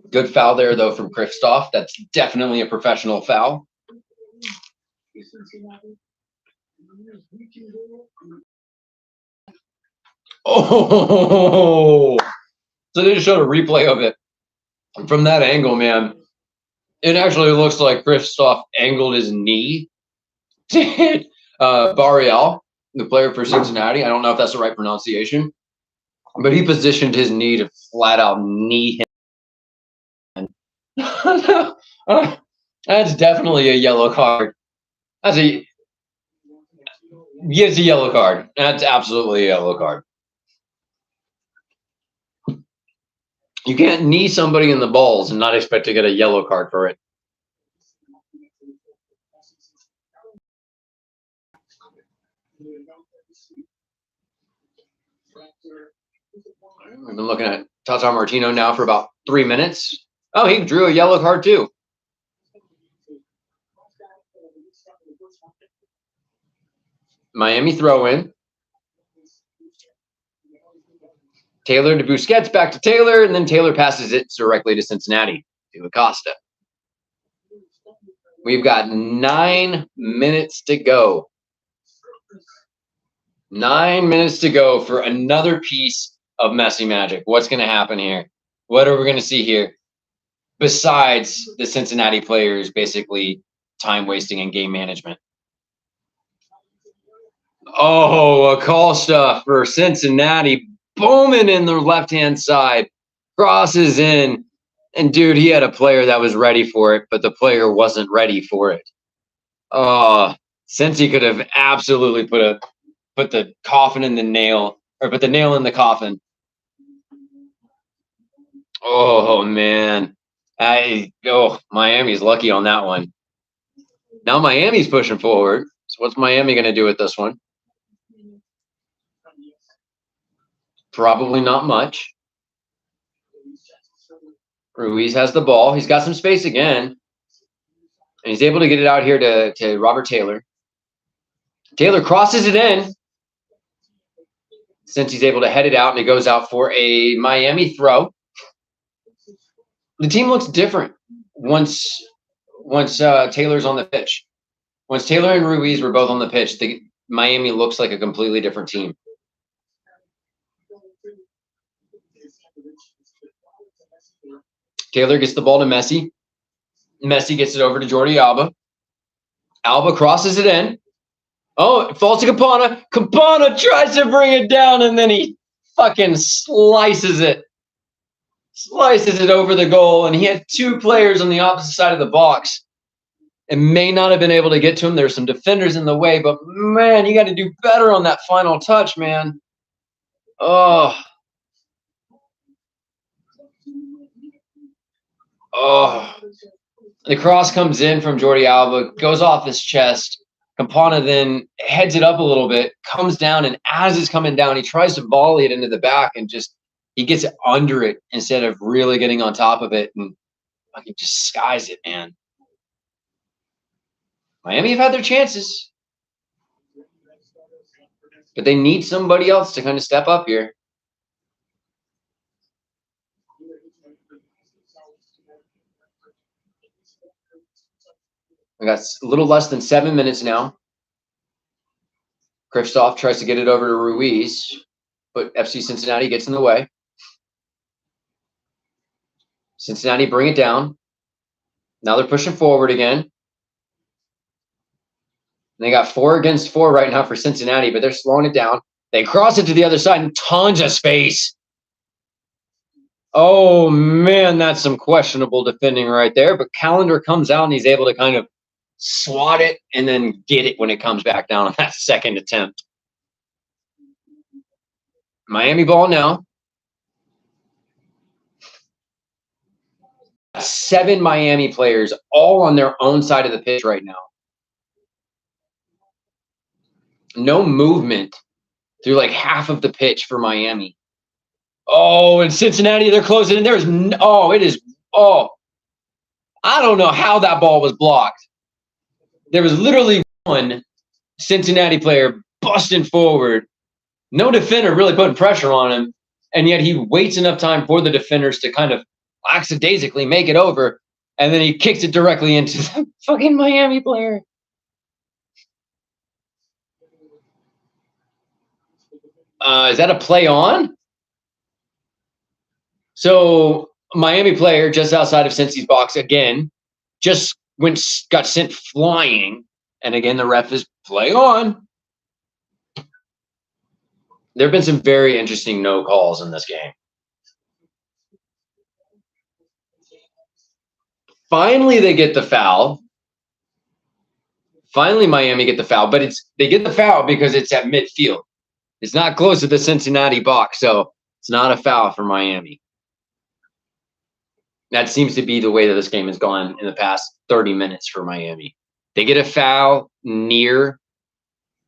[SPEAKER 3] Good foul there, though, from Kristoff. That's definitely a professional foul. Oh! So they just showed a replay of it. From that angle, man, it actually looks like Kristoff angled his knee. Barrial, the player for Cincinnati, I don't know if that's the right pronunciation, but he positioned his knee to flat out knee him. That's definitely a yellow card. It's a yellow card. That's absolutely a yellow card. You can't knee somebody in the balls and not expect to get a yellow card for it. We've been looking at Tata Martino now for about 3 minutes. Oh, he drew a yellow card too. Miami throw in. Taylor to Busquets, back to Taylor, and then Taylor passes it directly to Cincinnati, to Acosta. We've got 9 minutes to go. 9 minutes to go for another piece of Messi magic. What's going to happen here? What are we going to see here? Besides the Cincinnati players basically time wasting and game management. Oh, Acosta for Cincinnati. Booming in the left-hand side. Crosses in. And, dude, he had a player that was ready for it, but the player wasn't ready for it. Oh, Cincy could have absolutely put the coffin in the nail, or put the nail in the coffin. Oh, man. Miami's lucky on that one. Now Miami's pushing forward. So what's Miami going to do with this one? Probably not much. Ruiz has the ball. He's got some space again. And he's able to get it out here to Robert Taylor. Taylor crosses it in. Since he's able to head it out, and it goes out for a Miami throw. The team looks different once Taylor's on the pitch. Once Taylor and Ruiz were both on the pitch, Miami looks like a completely different team. Taylor gets the ball to Messi. Messi gets it over to Jordi Alba. Alba crosses it in. Oh, it falls to Campana. Campana tries to bring it down, and then he fucking slices it. Slices it over the goal, and he had 2 players on the opposite side of the box. And may not have been able to get to him. There's some defenders in the way, but, man, you got to do better on that final touch, man. Oh. Oh, the cross comes in from Jordi Alba, goes off his chest. Campana then heads it up a little bit, comes down, and as it's coming down, he tries to volley it into the back, and he gets it under it instead of really getting on top of it, and he just skies it, man. Miami have had their chances, but they need somebody else to kind of step up here. We got a little less than 7 minutes now. Kristoff tries to get it over to Ruiz, but FC Cincinnati gets in the way. Cincinnati bring it down. Now they're pushing forward again. They got 4 against 4 right now for Cincinnati, but they're slowing it down. They cross it to the other side and tons of space. Oh, man, that's some questionable defending right there. But Callender comes out and he's able to kind of swat it and then get it when it comes back down on that second attempt. Miami ball now. 7 Miami players all on their own side of the pitch right now. No movement through like half of the pitch for Miami. Oh, and Cincinnati, they're closing in. There's I don't know how that ball was blocked. There was literally one Cincinnati player busting forward. No defender really putting pressure on him. And yet he waits enough time for the defenders to kind of lackadaisically make it over. And then he kicks it directly into the fucking Miami player. Is that a play on? So Miami player just outside of Cincy's box again, just got sent flying. And again, the ref is play on. There have been some very interesting no calls in this game. Finally, they get the foul. Finally, Miami get the foul, but they get the foul because it's at midfield. It's not close to the Cincinnati box, so it's not a foul for Miami. That seems to be the way that this game has gone in the past 30 minutes for Miami. They get a foul near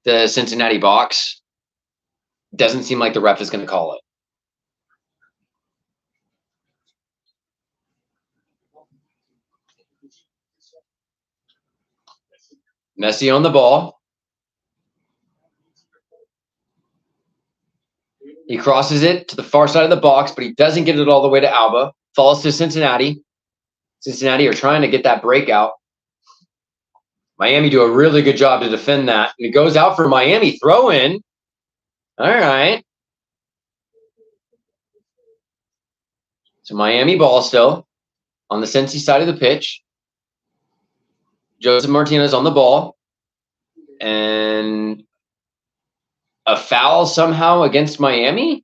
[SPEAKER 3] the Cincinnati box. Doesn't seem like the ref is going to call it. Messi on the ball. He crosses it to the far side of the box, but he doesn't get it all the way to Alba. Falls to Cincinnati. Cincinnati are trying to get that breakout. Miami do a really good job to defend that. And it goes out for Miami. Throw in. All right. So Miami ball still on the Cincy side of the pitch. Joseph Martinez on the ball. And a foul somehow against Miami?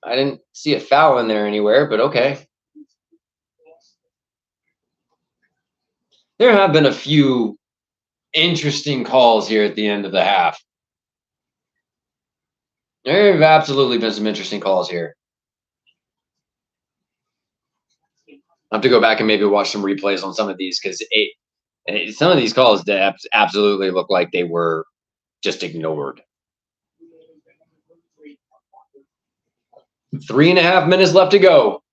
[SPEAKER 3] I didn't see a foul in there anywhere, but okay. There have been a few interesting calls here at the end of the half. There have absolutely been some interesting calls here. I have to go back and maybe watch some replays on some of these because some of these calls that absolutely look like they were just ignored. 3.5 minutes left to go.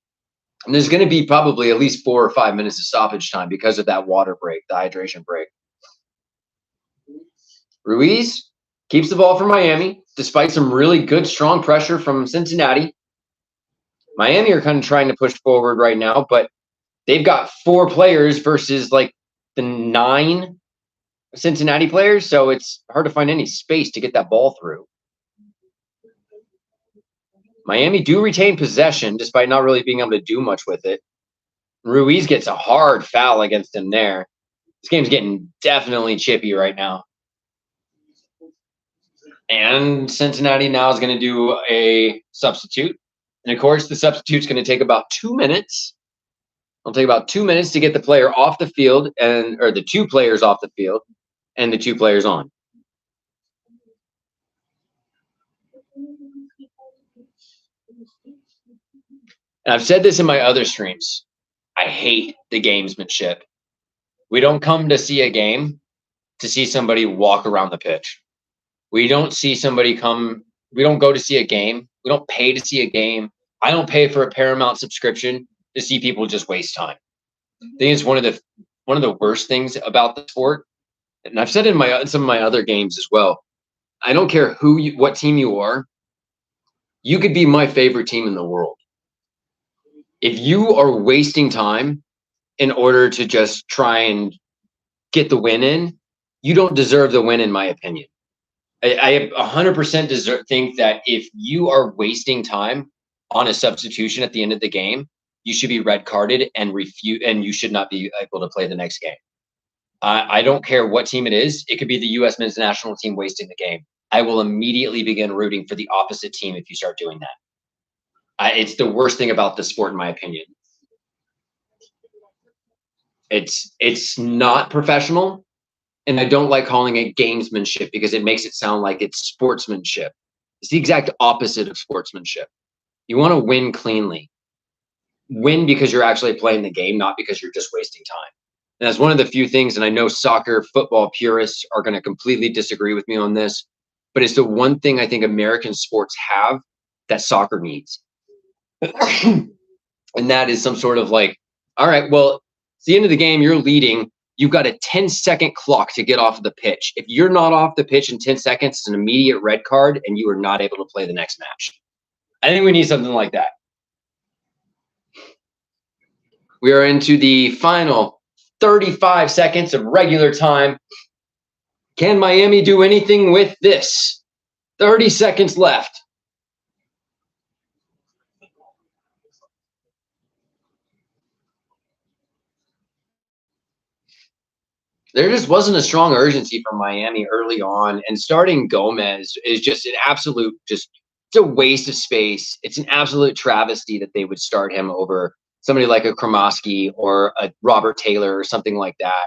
[SPEAKER 3] And there's going to be probably at least 4 or 5 minutes of stoppage time because of that water break, the hydration break. Ruiz keeps the ball for Miami, despite some really good, strong pressure from Cincinnati. Miami are kind of trying to push forward right now, but they've got 4 players versus like the 9 Cincinnati players, so it's hard to find any space to get that ball through. Miami do retain possession despite not really being able to do much with it. Ruiz gets a hard foul against him there. This game's getting definitely chippy right now. And Cincinnati now is going to do a substitute. And of course, the substitute's going to take about 2 minutes. It'll take about 2 minutes to get the player off the field or the 2 players off the field and the 2 players on. And I've said this in my other streams. I hate the gamesmanship. We don't come to see a game to see somebody walk around the pitch. We don't see somebody come. We don't go to see a game. We don't pay to see a game. I don't pay for a Paramount subscription to see people just waste time. I think it's one of the worst things about the sport. And I've said in some of my other games as well. I don't care what team you are. You could be my favorite team in the world. If you are wasting time in order to just try and get the win in, you don't deserve the win, in my opinion. I 100% think that if you are wasting time on a substitution at the end of the game, you should be red carded and and you should not be able to play the next game. I don't care what team it is. It could be the U.S. men's national team wasting the game. I will immediately begin rooting for the opposite team if you start doing that. It's the worst thing about the sport, in my opinion. It's not professional, and I don't like calling it gamesmanship because it makes it sound like it's sportsmanship. It's the exact opposite of sportsmanship. You want to win cleanly. Win because you're actually playing the game, not because you're just wasting time. And that's one of the few things, and I know soccer, football purists are going to completely disagree with me on this, but it's the one thing I think American sports have that soccer needs. And that is some sort of like, all right, well, it's the end of the game, you're leading, you've got a 10-second clock to get off of the pitch. If you're not off the pitch in 10 seconds, it's an immediate red card, and you are not able to play the next match. I think we need something like that. We are into the final 35 seconds of regular time. Can Miami do anything with this? 30 seconds left. There just wasn't a strong urgency from Miami early on, and starting Gomez is just an absolute, it's a waste of space. It's an absolute travesty that they would start him over somebody like a Kromoski or a Robert Taylor or something like that.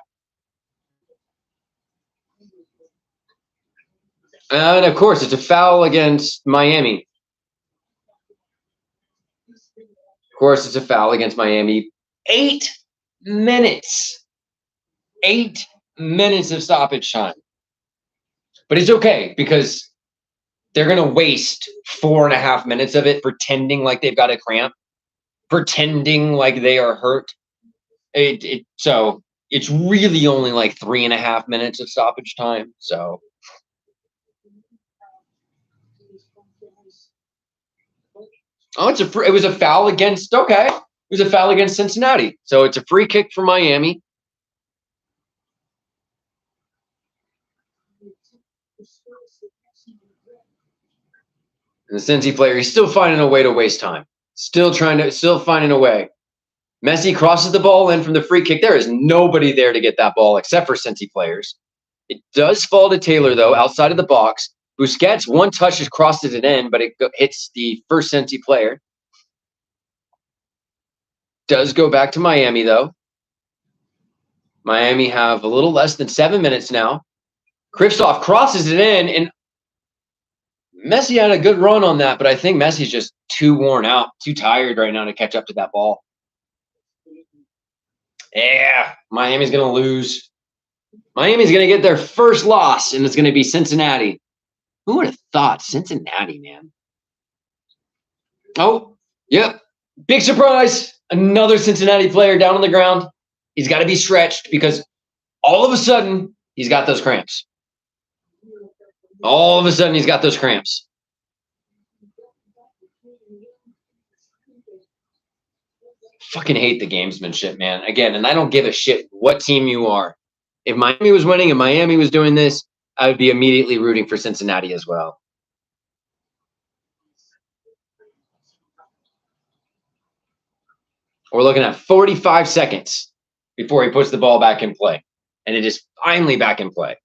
[SPEAKER 3] And of course, it's a foul against Miami. Of course, it's a foul against Miami. 8 minutes. 8 minutes of stoppage time. But it's okay because they're going to waste 4.5 minutes of it pretending like they've got a cramp, pretending like they are hurt. So it's really only like 3.5 minutes of stoppage time. So it was a foul against it was a foul against Cincinnati. So it's a free kick for Miami. And the Cincy player, he's still finding a way to waste time. Still finding a way. Messi crosses the ball in from the free kick. There is nobody there to get that ball except for Cincy players. It does fall to Taylor, though, outside of the box. Busquets, one touch, just crosses it in, but it hits the first Cincy player. Does go back to Miami, though. Miami have a little less than 7 minutes now. Kristoff crosses it in, and Messi had a good run on that, but I think Messi's just too worn out, too tired right now to catch up to that ball. Yeah, Miami's going to lose. Miami's going to get their first loss, and it's going to be Cincinnati. Who would have thought? Cincinnati, man. Oh, yep. Big surprise. Another Cincinnati player down on the ground. He's got to be stretched because all of a sudden, he's got those cramps. All of a sudden, he's got those cramps. Fucking hate the gamesmanship, man. Again, and I don't give a shit what team you are. If Miami was winning and Miami was doing this, I would be immediately rooting for Cincinnati as well. We're looking at 45 seconds before he puts the ball back in play. And it is finally back in play.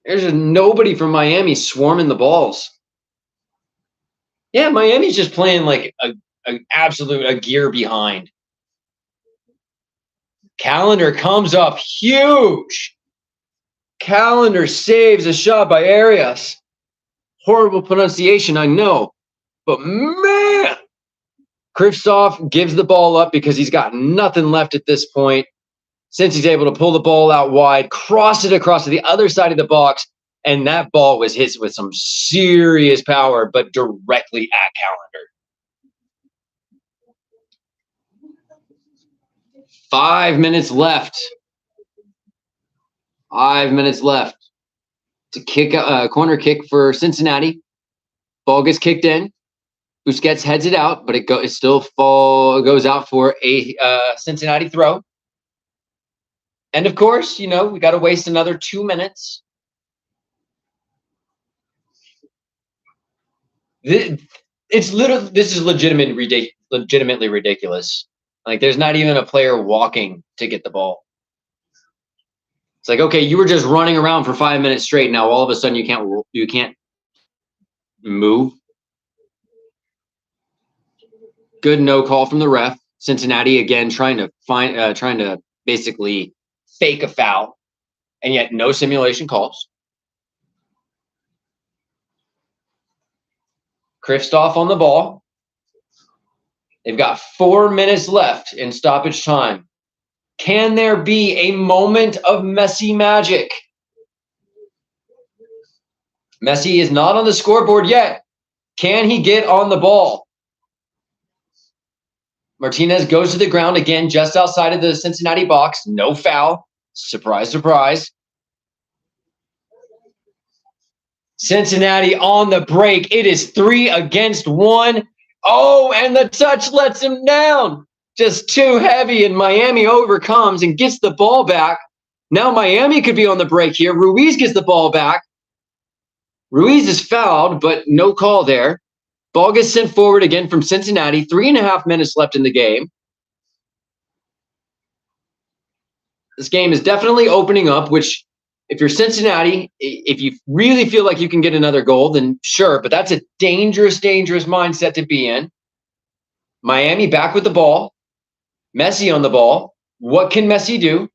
[SPEAKER 3] There's just nobody from Miami swarming the balls. Yeah, Miami's just playing like a gear behind. Calendar comes up huge. Calendar saves a shot by Arias. Horrible pronunciation, I know. But man, Kristoff gives the ball up because he's got nothing left at this point. Since he's able to pull the ball out wide, cross it across to the other side of the box, and that ball was hit with some serious power, but directly at Calendar. 5 minutes left. 5 minutes left to kick a corner kick for Cincinnati. Ball gets kicked in. Busquets heads it out, but it still goes out for a Cincinnati throw. And of course, we got to waste another 2 minutes. It's literally, this is legitimately ridiculous. Like, there's not even a player walking to get the ball. It's like, okay, you were just running around for 5 minutes straight. Now all of a sudden you can't move. Good no call from the ref. Cincinnati again trying to basically fake a foul, and yet no simulation calls. Kristoff on the ball. They've got 4 minutes left in stoppage time. Can there be a moment of Messi magic? Messi is not on the scoreboard yet. Can he get on the ball? Martinez goes to the ground again, just outside of the Cincinnati box. No foul. Surprise, surprise. Cincinnati on the break. It is 3 against 1. Oh, and the touch lets him down. Just too heavy, and Miami overcomes and gets the ball back. Now Miami could be on the break here. Ruiz gets the ball back. Ruiz is fouled, but no call there. Ball gets sent forward again from Cincinnati. 3.5 minutes left in the game. This game is definitely opening up, which if you're Cincinnati, if you really feel like you can get another goal, then sure, but that's a dangerous, dangerous mindset to be in. Miami back with the ball. Messi on the ball. What can Messi do?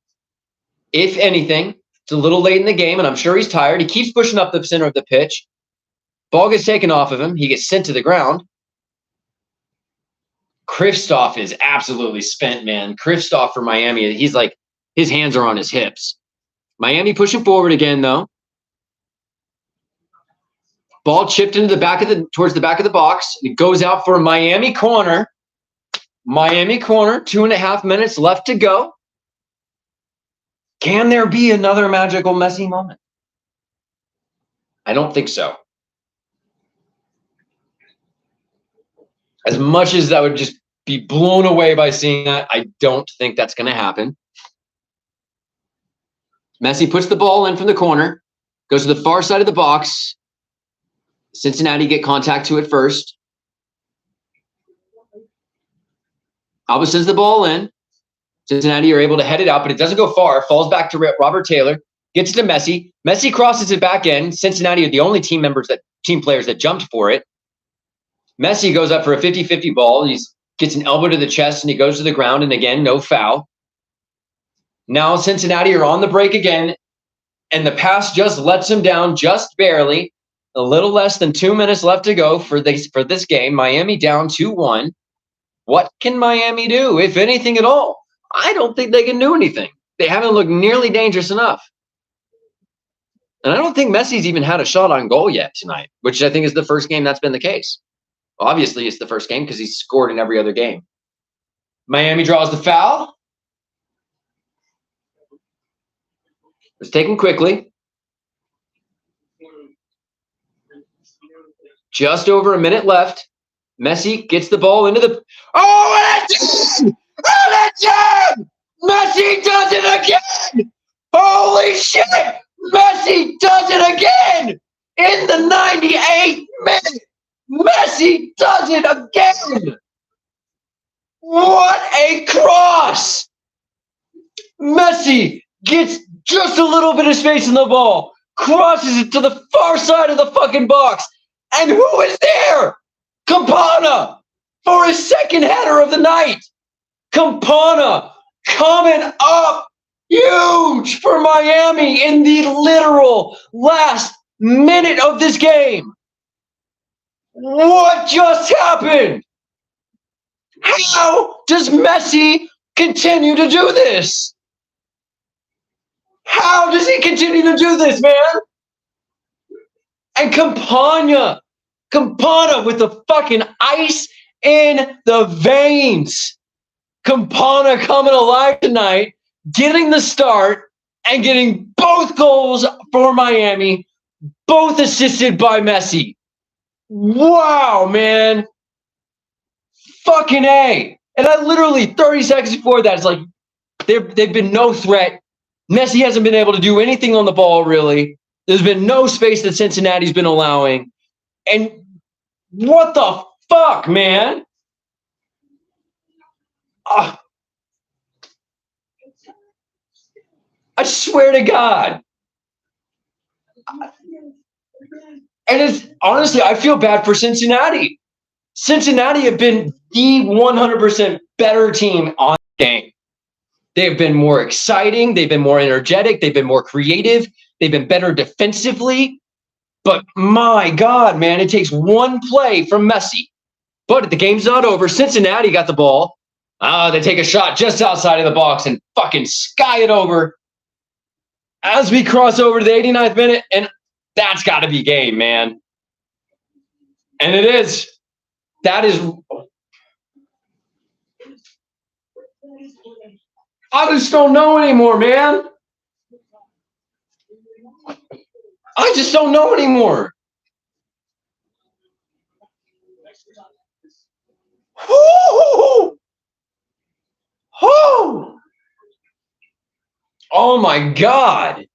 [SPEAKER 3] If anything, it's a little late in the game, and I'm sure he's tired. He keeps pushing up the center of the pitch. Ball gets taken off of him. He gets sent to the ground. Kristoff is absolutely spent, man. Kristoff for Miami, he's like, his hands are on his hips. Miami pushing forward again, though. Ball chipped into towards the back of the box. It goes out for a Miami corner. Miami corner, 2.5 minutes left to go. Can there be another magical Messi moment? I don't think so. As much as I would just be blown away by seeing that, I don't think that's going to happen. Messi puts the ball in from the corner, goes to the far side of the box. Cincinnati get contact to it first. Alba sends the ball in. Cincinnati are able to head it out, but it doesn't go far. Falls back to Robert Taylor. Gets it to Messi. Messi crosses it back in. Cincinnati are the only team players that jumped for it. Messi goes up for a 50-50 ball. He gets an elbow to the chest, and he goes to the ground, and again, no foul. Now Cincinnati are on the break again, and the pass just lets him down just barely. A little less than 2 minutes left to go for this game. Miami down 2-1. What can Miami do, if anything at all? I don't think they can do anything. They haven't looked nearly dangerous enough. And I don't think Messi's even had a shot on goal yet tonight, which I think is the first game that's been the case. Obviously, it's the first game because he's scored in every other game. Miami draws the foul. It's taken quickly. Just over a minute left. Messi gets the ball into the... Oh, and it's in! And it's in! Messi does it again! Holy shit! Messi does it again! In the 98th minute! Messi does it again! What a cross! Messi gets just a little bit of space in the ball, crosses it to the far side of the fucking box, and who is there? Campana for his second header of the night. Campana coming up huge for Miami in the literal last minute of this game. What just happened? How does Messi continue to do this? How does he continue to do this, man? And Campana with the fucking ice in the veins. Campana coming alive tonight, getting the start and getting both goals for Miami, both assisted by Messi. Wow, man. Fucking A. And I literally, 30 seconds before that, it's like, they've been no threat. Messi hasn't been able to do anything on the ball, really. There's been no space that Cincinnati's been allowing. And what the Fuck, man. Ah, I swear to God. And it's honestly, I feel bad for Cincinnati. Cincinnati have been the 100% better team on the game. They've been more exciting. They've been more energetic. They've been more creative. They've been better defensively. But my God, man, it takes one play from Messi. But the game's not over. Cincinnati got the ball. They take a shot just outside of the box and fucking sky it over as we cross over to the 89th minute. And that's got to be game, man. And it is. That is. I just don't know anymore, man. I just don't know anymore. Woo! Oh! Oh my God.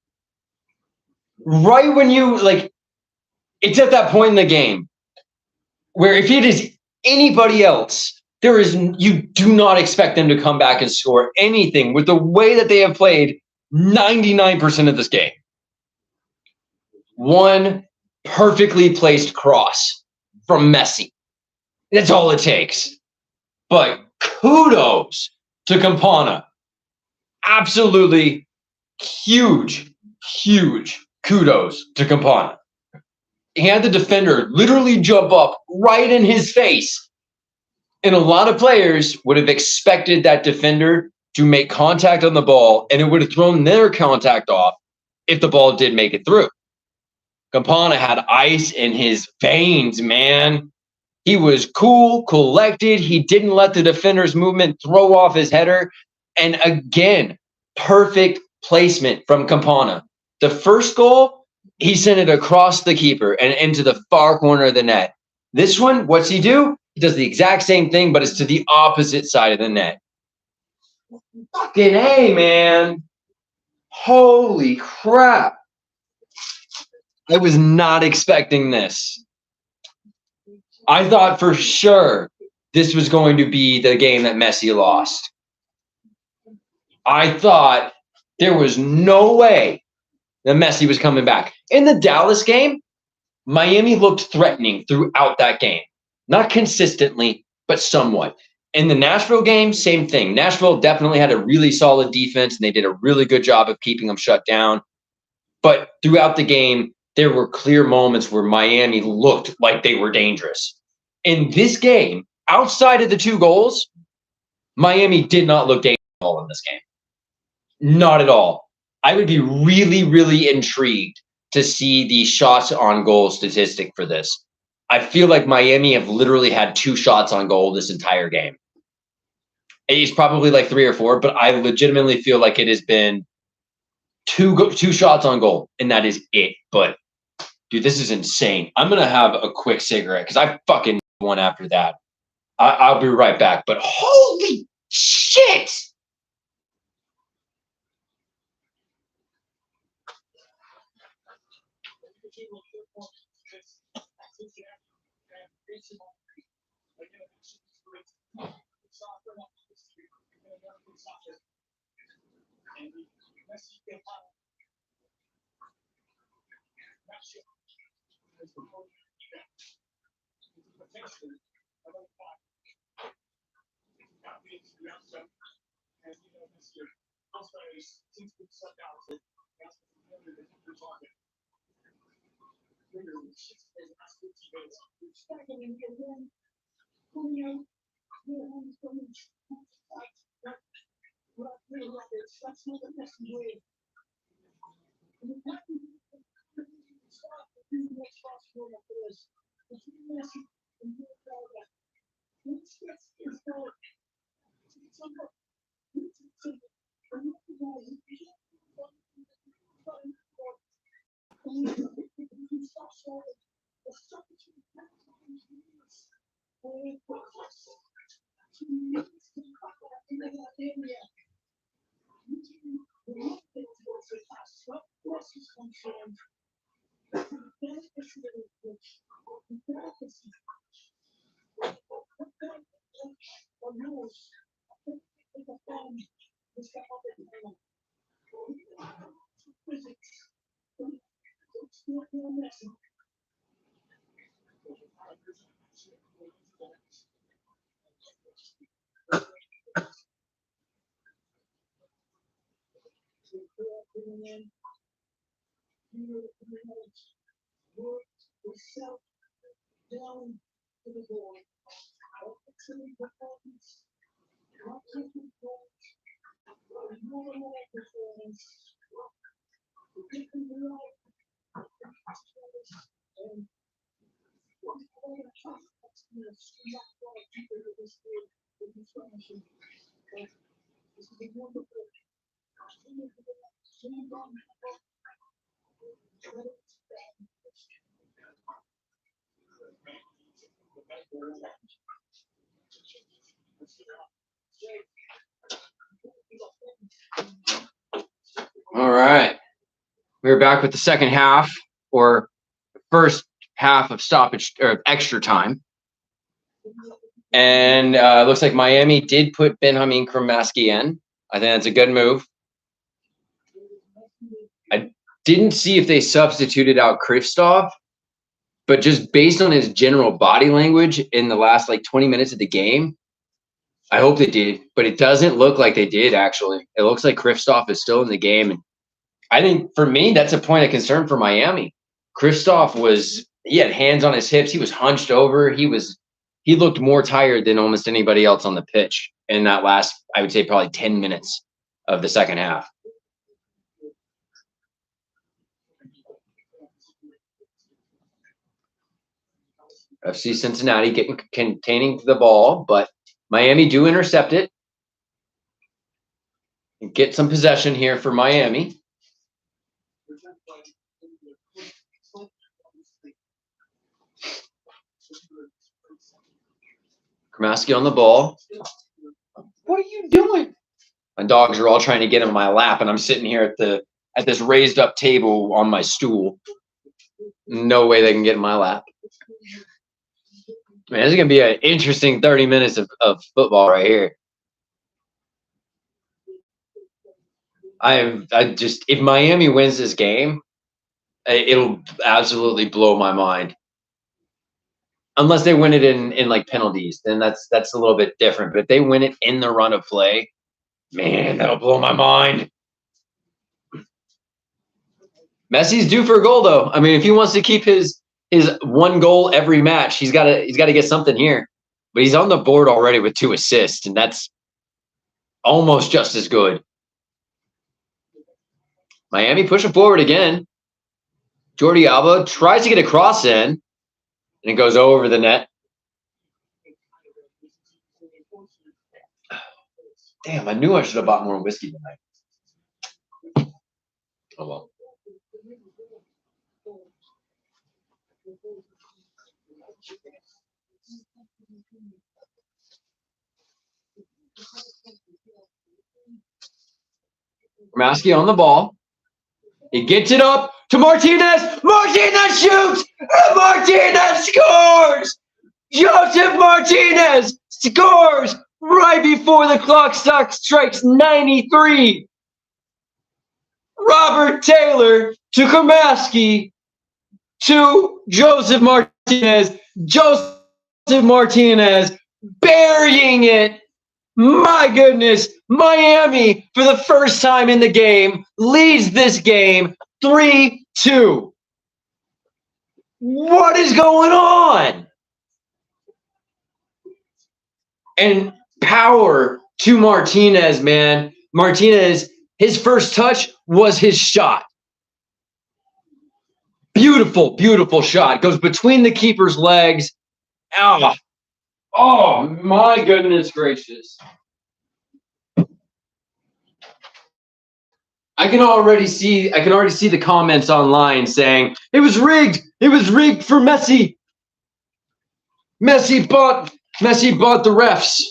[SPEAKER 3] Right when you, like, it's at that point in the game where if it is anybody else, you do not expect them to come back and score anything with the way that they have played 99% of this game. One perfectly placed cross from Messi. That's all it takes. But kudos to Campana. Absolutely huge kudos to Campana. He had the defender literally jump up right in his face. And a lot of players would have expected that defender to make contact on the ball, and it would have thrown their contact off if the ball did make it through. Campana had ice in his veins, man. He was cool, collected. He didn't let the defender's movement throw off his header. And again, perfect placement from Campana. The first goal, he sent it across the keeper and into the far corner of the net. This one, what's he do? He does the exact same thing, but it's to the opposite side of the net. Fucking A, man. Holy crap. I was not expecting this. I thought for sure this was going to be the game that Messi lost. I thought there was no way that Messi was coming back. In the Dallas game, Miami looked threatening throughout that game. Not consistently, but somewhat. In the Nashville game, same thing. Nashville definitely had a really solid defense, and they did a really good job of keeping them shut down. But throughout the game, there were clear moments where Miami looked like they were dangerous. In this game, outside of the 2 goals, Miami did not look dangerous at all in this game. Not at all. I would be really intrigued to see the shots on goal statistic for this. I feel like Miami have literally had 2 shots on goal this entire game. It's probably like 3 or 4, but I legitimately feel like it has been 2 shots on goal, and that is it. But dude, this is insane. I'm gonna have a quick cigarette because I fucking need one after that. I'll be right back. But holy shit!
[SPEAKER 1] All right. We're back with the second half, or first half of stoppage or extra time. And it looks like Miami did put Benjamin Kramaski in. I think that's a good move. I didn't see if they substituted out Kristoff, but just based on his general body language in the last like 20 minutes of the game, I hope they did. But it doesn't look like they did, actually. It looks like Kristoff is still in the game. And I think, for me, that's a point of concern for Miami. Kristoff he had hands on his hips. He was hunched over. He looked more tired than almost anybody else on the pitch in that last, I would say, probably 10 minutes of the second half. FC Cincinnati containing the ball, but Miami do intercept it. And get some possession here for Miami. Kramaski on the ball. What are you doing? My dogs are all trying to get in my lap, and I'm sitting here at this raised up table on my stool. No way they can get in my lap. Man, this is gonna be an interesting 30 minutes of football right here. If Miami wins this game, it'll absolutely blow my mind. Unless they win it in like penalties, then that's a little bit different. But if they win it in the run of play, man, that'll blow my mind. Messi's due for a goal, though. I mean, if he wants to keep his one goal every match, he's got to get something here. But he's on the board already with 2 assists, and that's almost just as good. Miami pushing forward again. Jordi Alba tries to get a cross in, and it goes over the net. Damn, I knew I should have bought more whiskey tonight. Oh, well. Kramaski on the ball. He gets it up to Martinez. Martinez shoots! And Martinez scores! Joseph Martinez scores right before the clock strikes 93. Robert Taylor to Kramaski to Joseph Martinez. Joseph Martinez burying it. My goodness, Miami, for the first time in the game, leads this game 3-2. What is going on? And power to Martinez, man. Martinez, his first touch was his shot. Beautiful, beautiful shot. Goes between the keeper's legs. Oh, my goodness gracious. I can already see the comments online saying it was rigged. It was rigged for Messi. Messi bought the refs.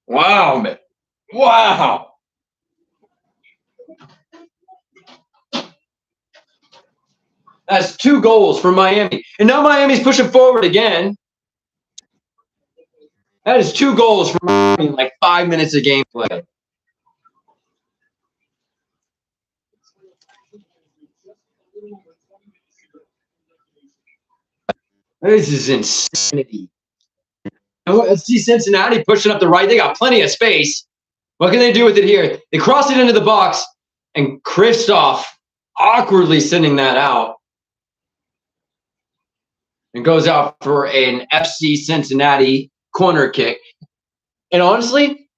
[SPEAKER 1] Wow, man. Wow. That's 2 goals for Miami. And now Miami's pushing forward again. That is 2 goals for Miami in like 5 minutes of gameplay. This is insanity. FC Cincinnati pushing up the right. They got plenty of space. What can they do with it here? They cross it into the box, and Kristoff awkwardly sending that out. And goes out for an FC Cincinnati corner kick. And honestly,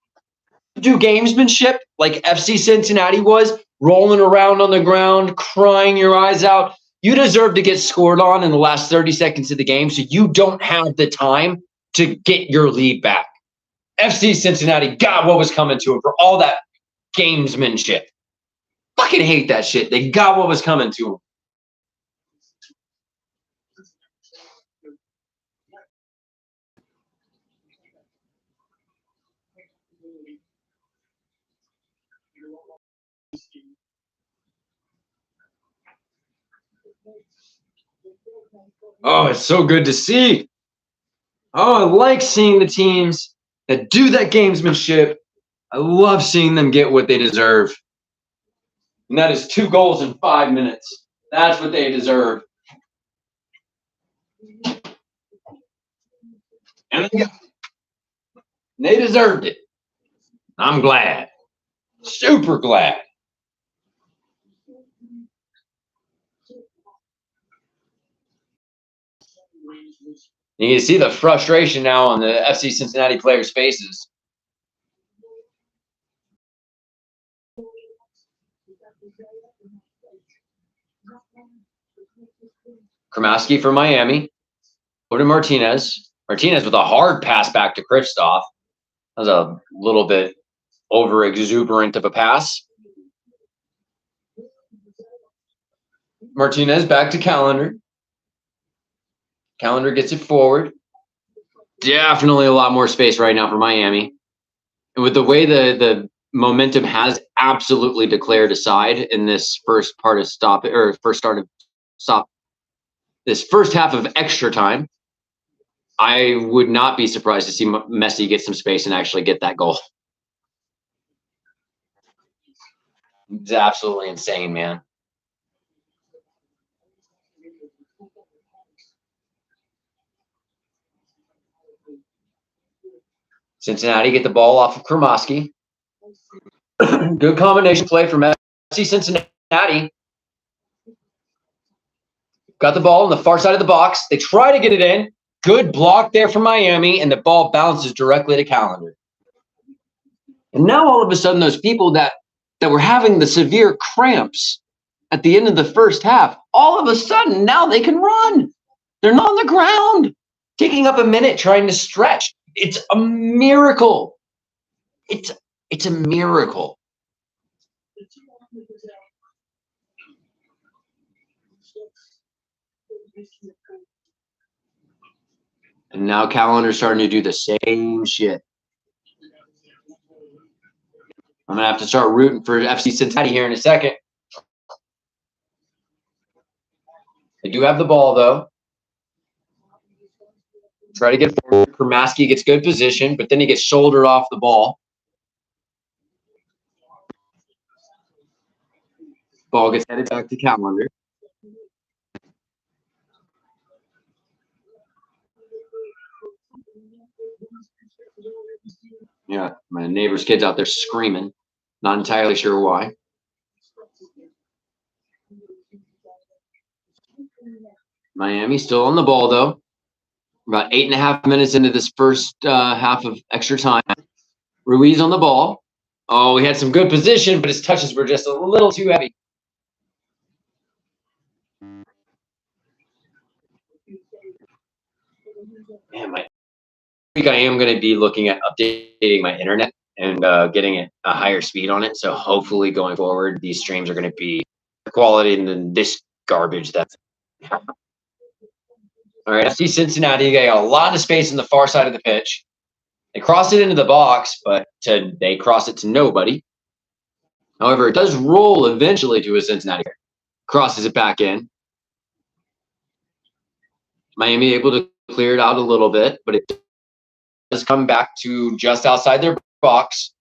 [SPEAKER 1] do gamesmanship like FC Cincinnati was, rolling around on the ground, crying your eyes out. You deserve to get scored on in the last 30 seconds of the game, so you don't have the time to get your lead back. FC Cincinnati got what was coming to them for all that gamesmanship. Fucking hate that shit. They got what was coming to them. Oh, it's so good to see. Oh, I like seeing the teams that do that gamesmanship. I love seeing them get what they deserve. And that is 2 goals in 5 minutes. That's what they deserve. And they deserved it. I'm glad. Super glad. You can see the frustration now on the FC Cincinnati players' faces. Kramaski for Miami. Go to Martinez. Martinez with a hard pass back to Kristoff. That was a little bit over exuberant of a pass. Martinez back to Calendar. Calendar gets it forward. Definitely a lot more space right now for Miami. And with the way the momentum has absolutely declared aside in this first part of stop, or first start of stop, this first half of extra time, I would not be surprised to see Messi get some space and actually get that goal. It's absolutely insane, man. Cincinnati get the ball off of Kramaski. Good combination play from FC Cincinnati. Got the ball on the far side of the box. They try to get it in. Good block there from Miami, and the ball bounces directly to Calendar. And now all of a sudden, those people that were having the severe cramps at the end of the first half, all of a sudden now they can run. They're not on the ground, taking up a minute trying to stretch. It's a miracle. It's a miracle. And now Calendar's starting to do the same shit. I'm going to have to start rooting for FC Cincinnati here in a second. They do have the ball, though. Try to get forward. Kramaski gets good position, but then he gets shouldered off the ball. Ball gets headed back to Calendar. Yeah, my neighbor's kid's out there screaming. Not entirely sure why. Miami still on the ball, though. About 8.5 minutes into this first half of extra time. Ruiz on the ball. Oh, he had some good position, but his touches were just a little too heavy. Man, I think I am going to be looking at updating my internet and getting a higher speed on it. So hopefully going forward, these streams are going to be quality than this garbage. That's all right. FC Cincinnati got a lot of space in the far side of the pitch. They cross it into the box, but they cross it to nobody. However, it does roll eventually to a Cincinnati. Crosses it back in.
[SPEAKER 3] Miami able to clear it out a little bit, but it does come back to just outside their box.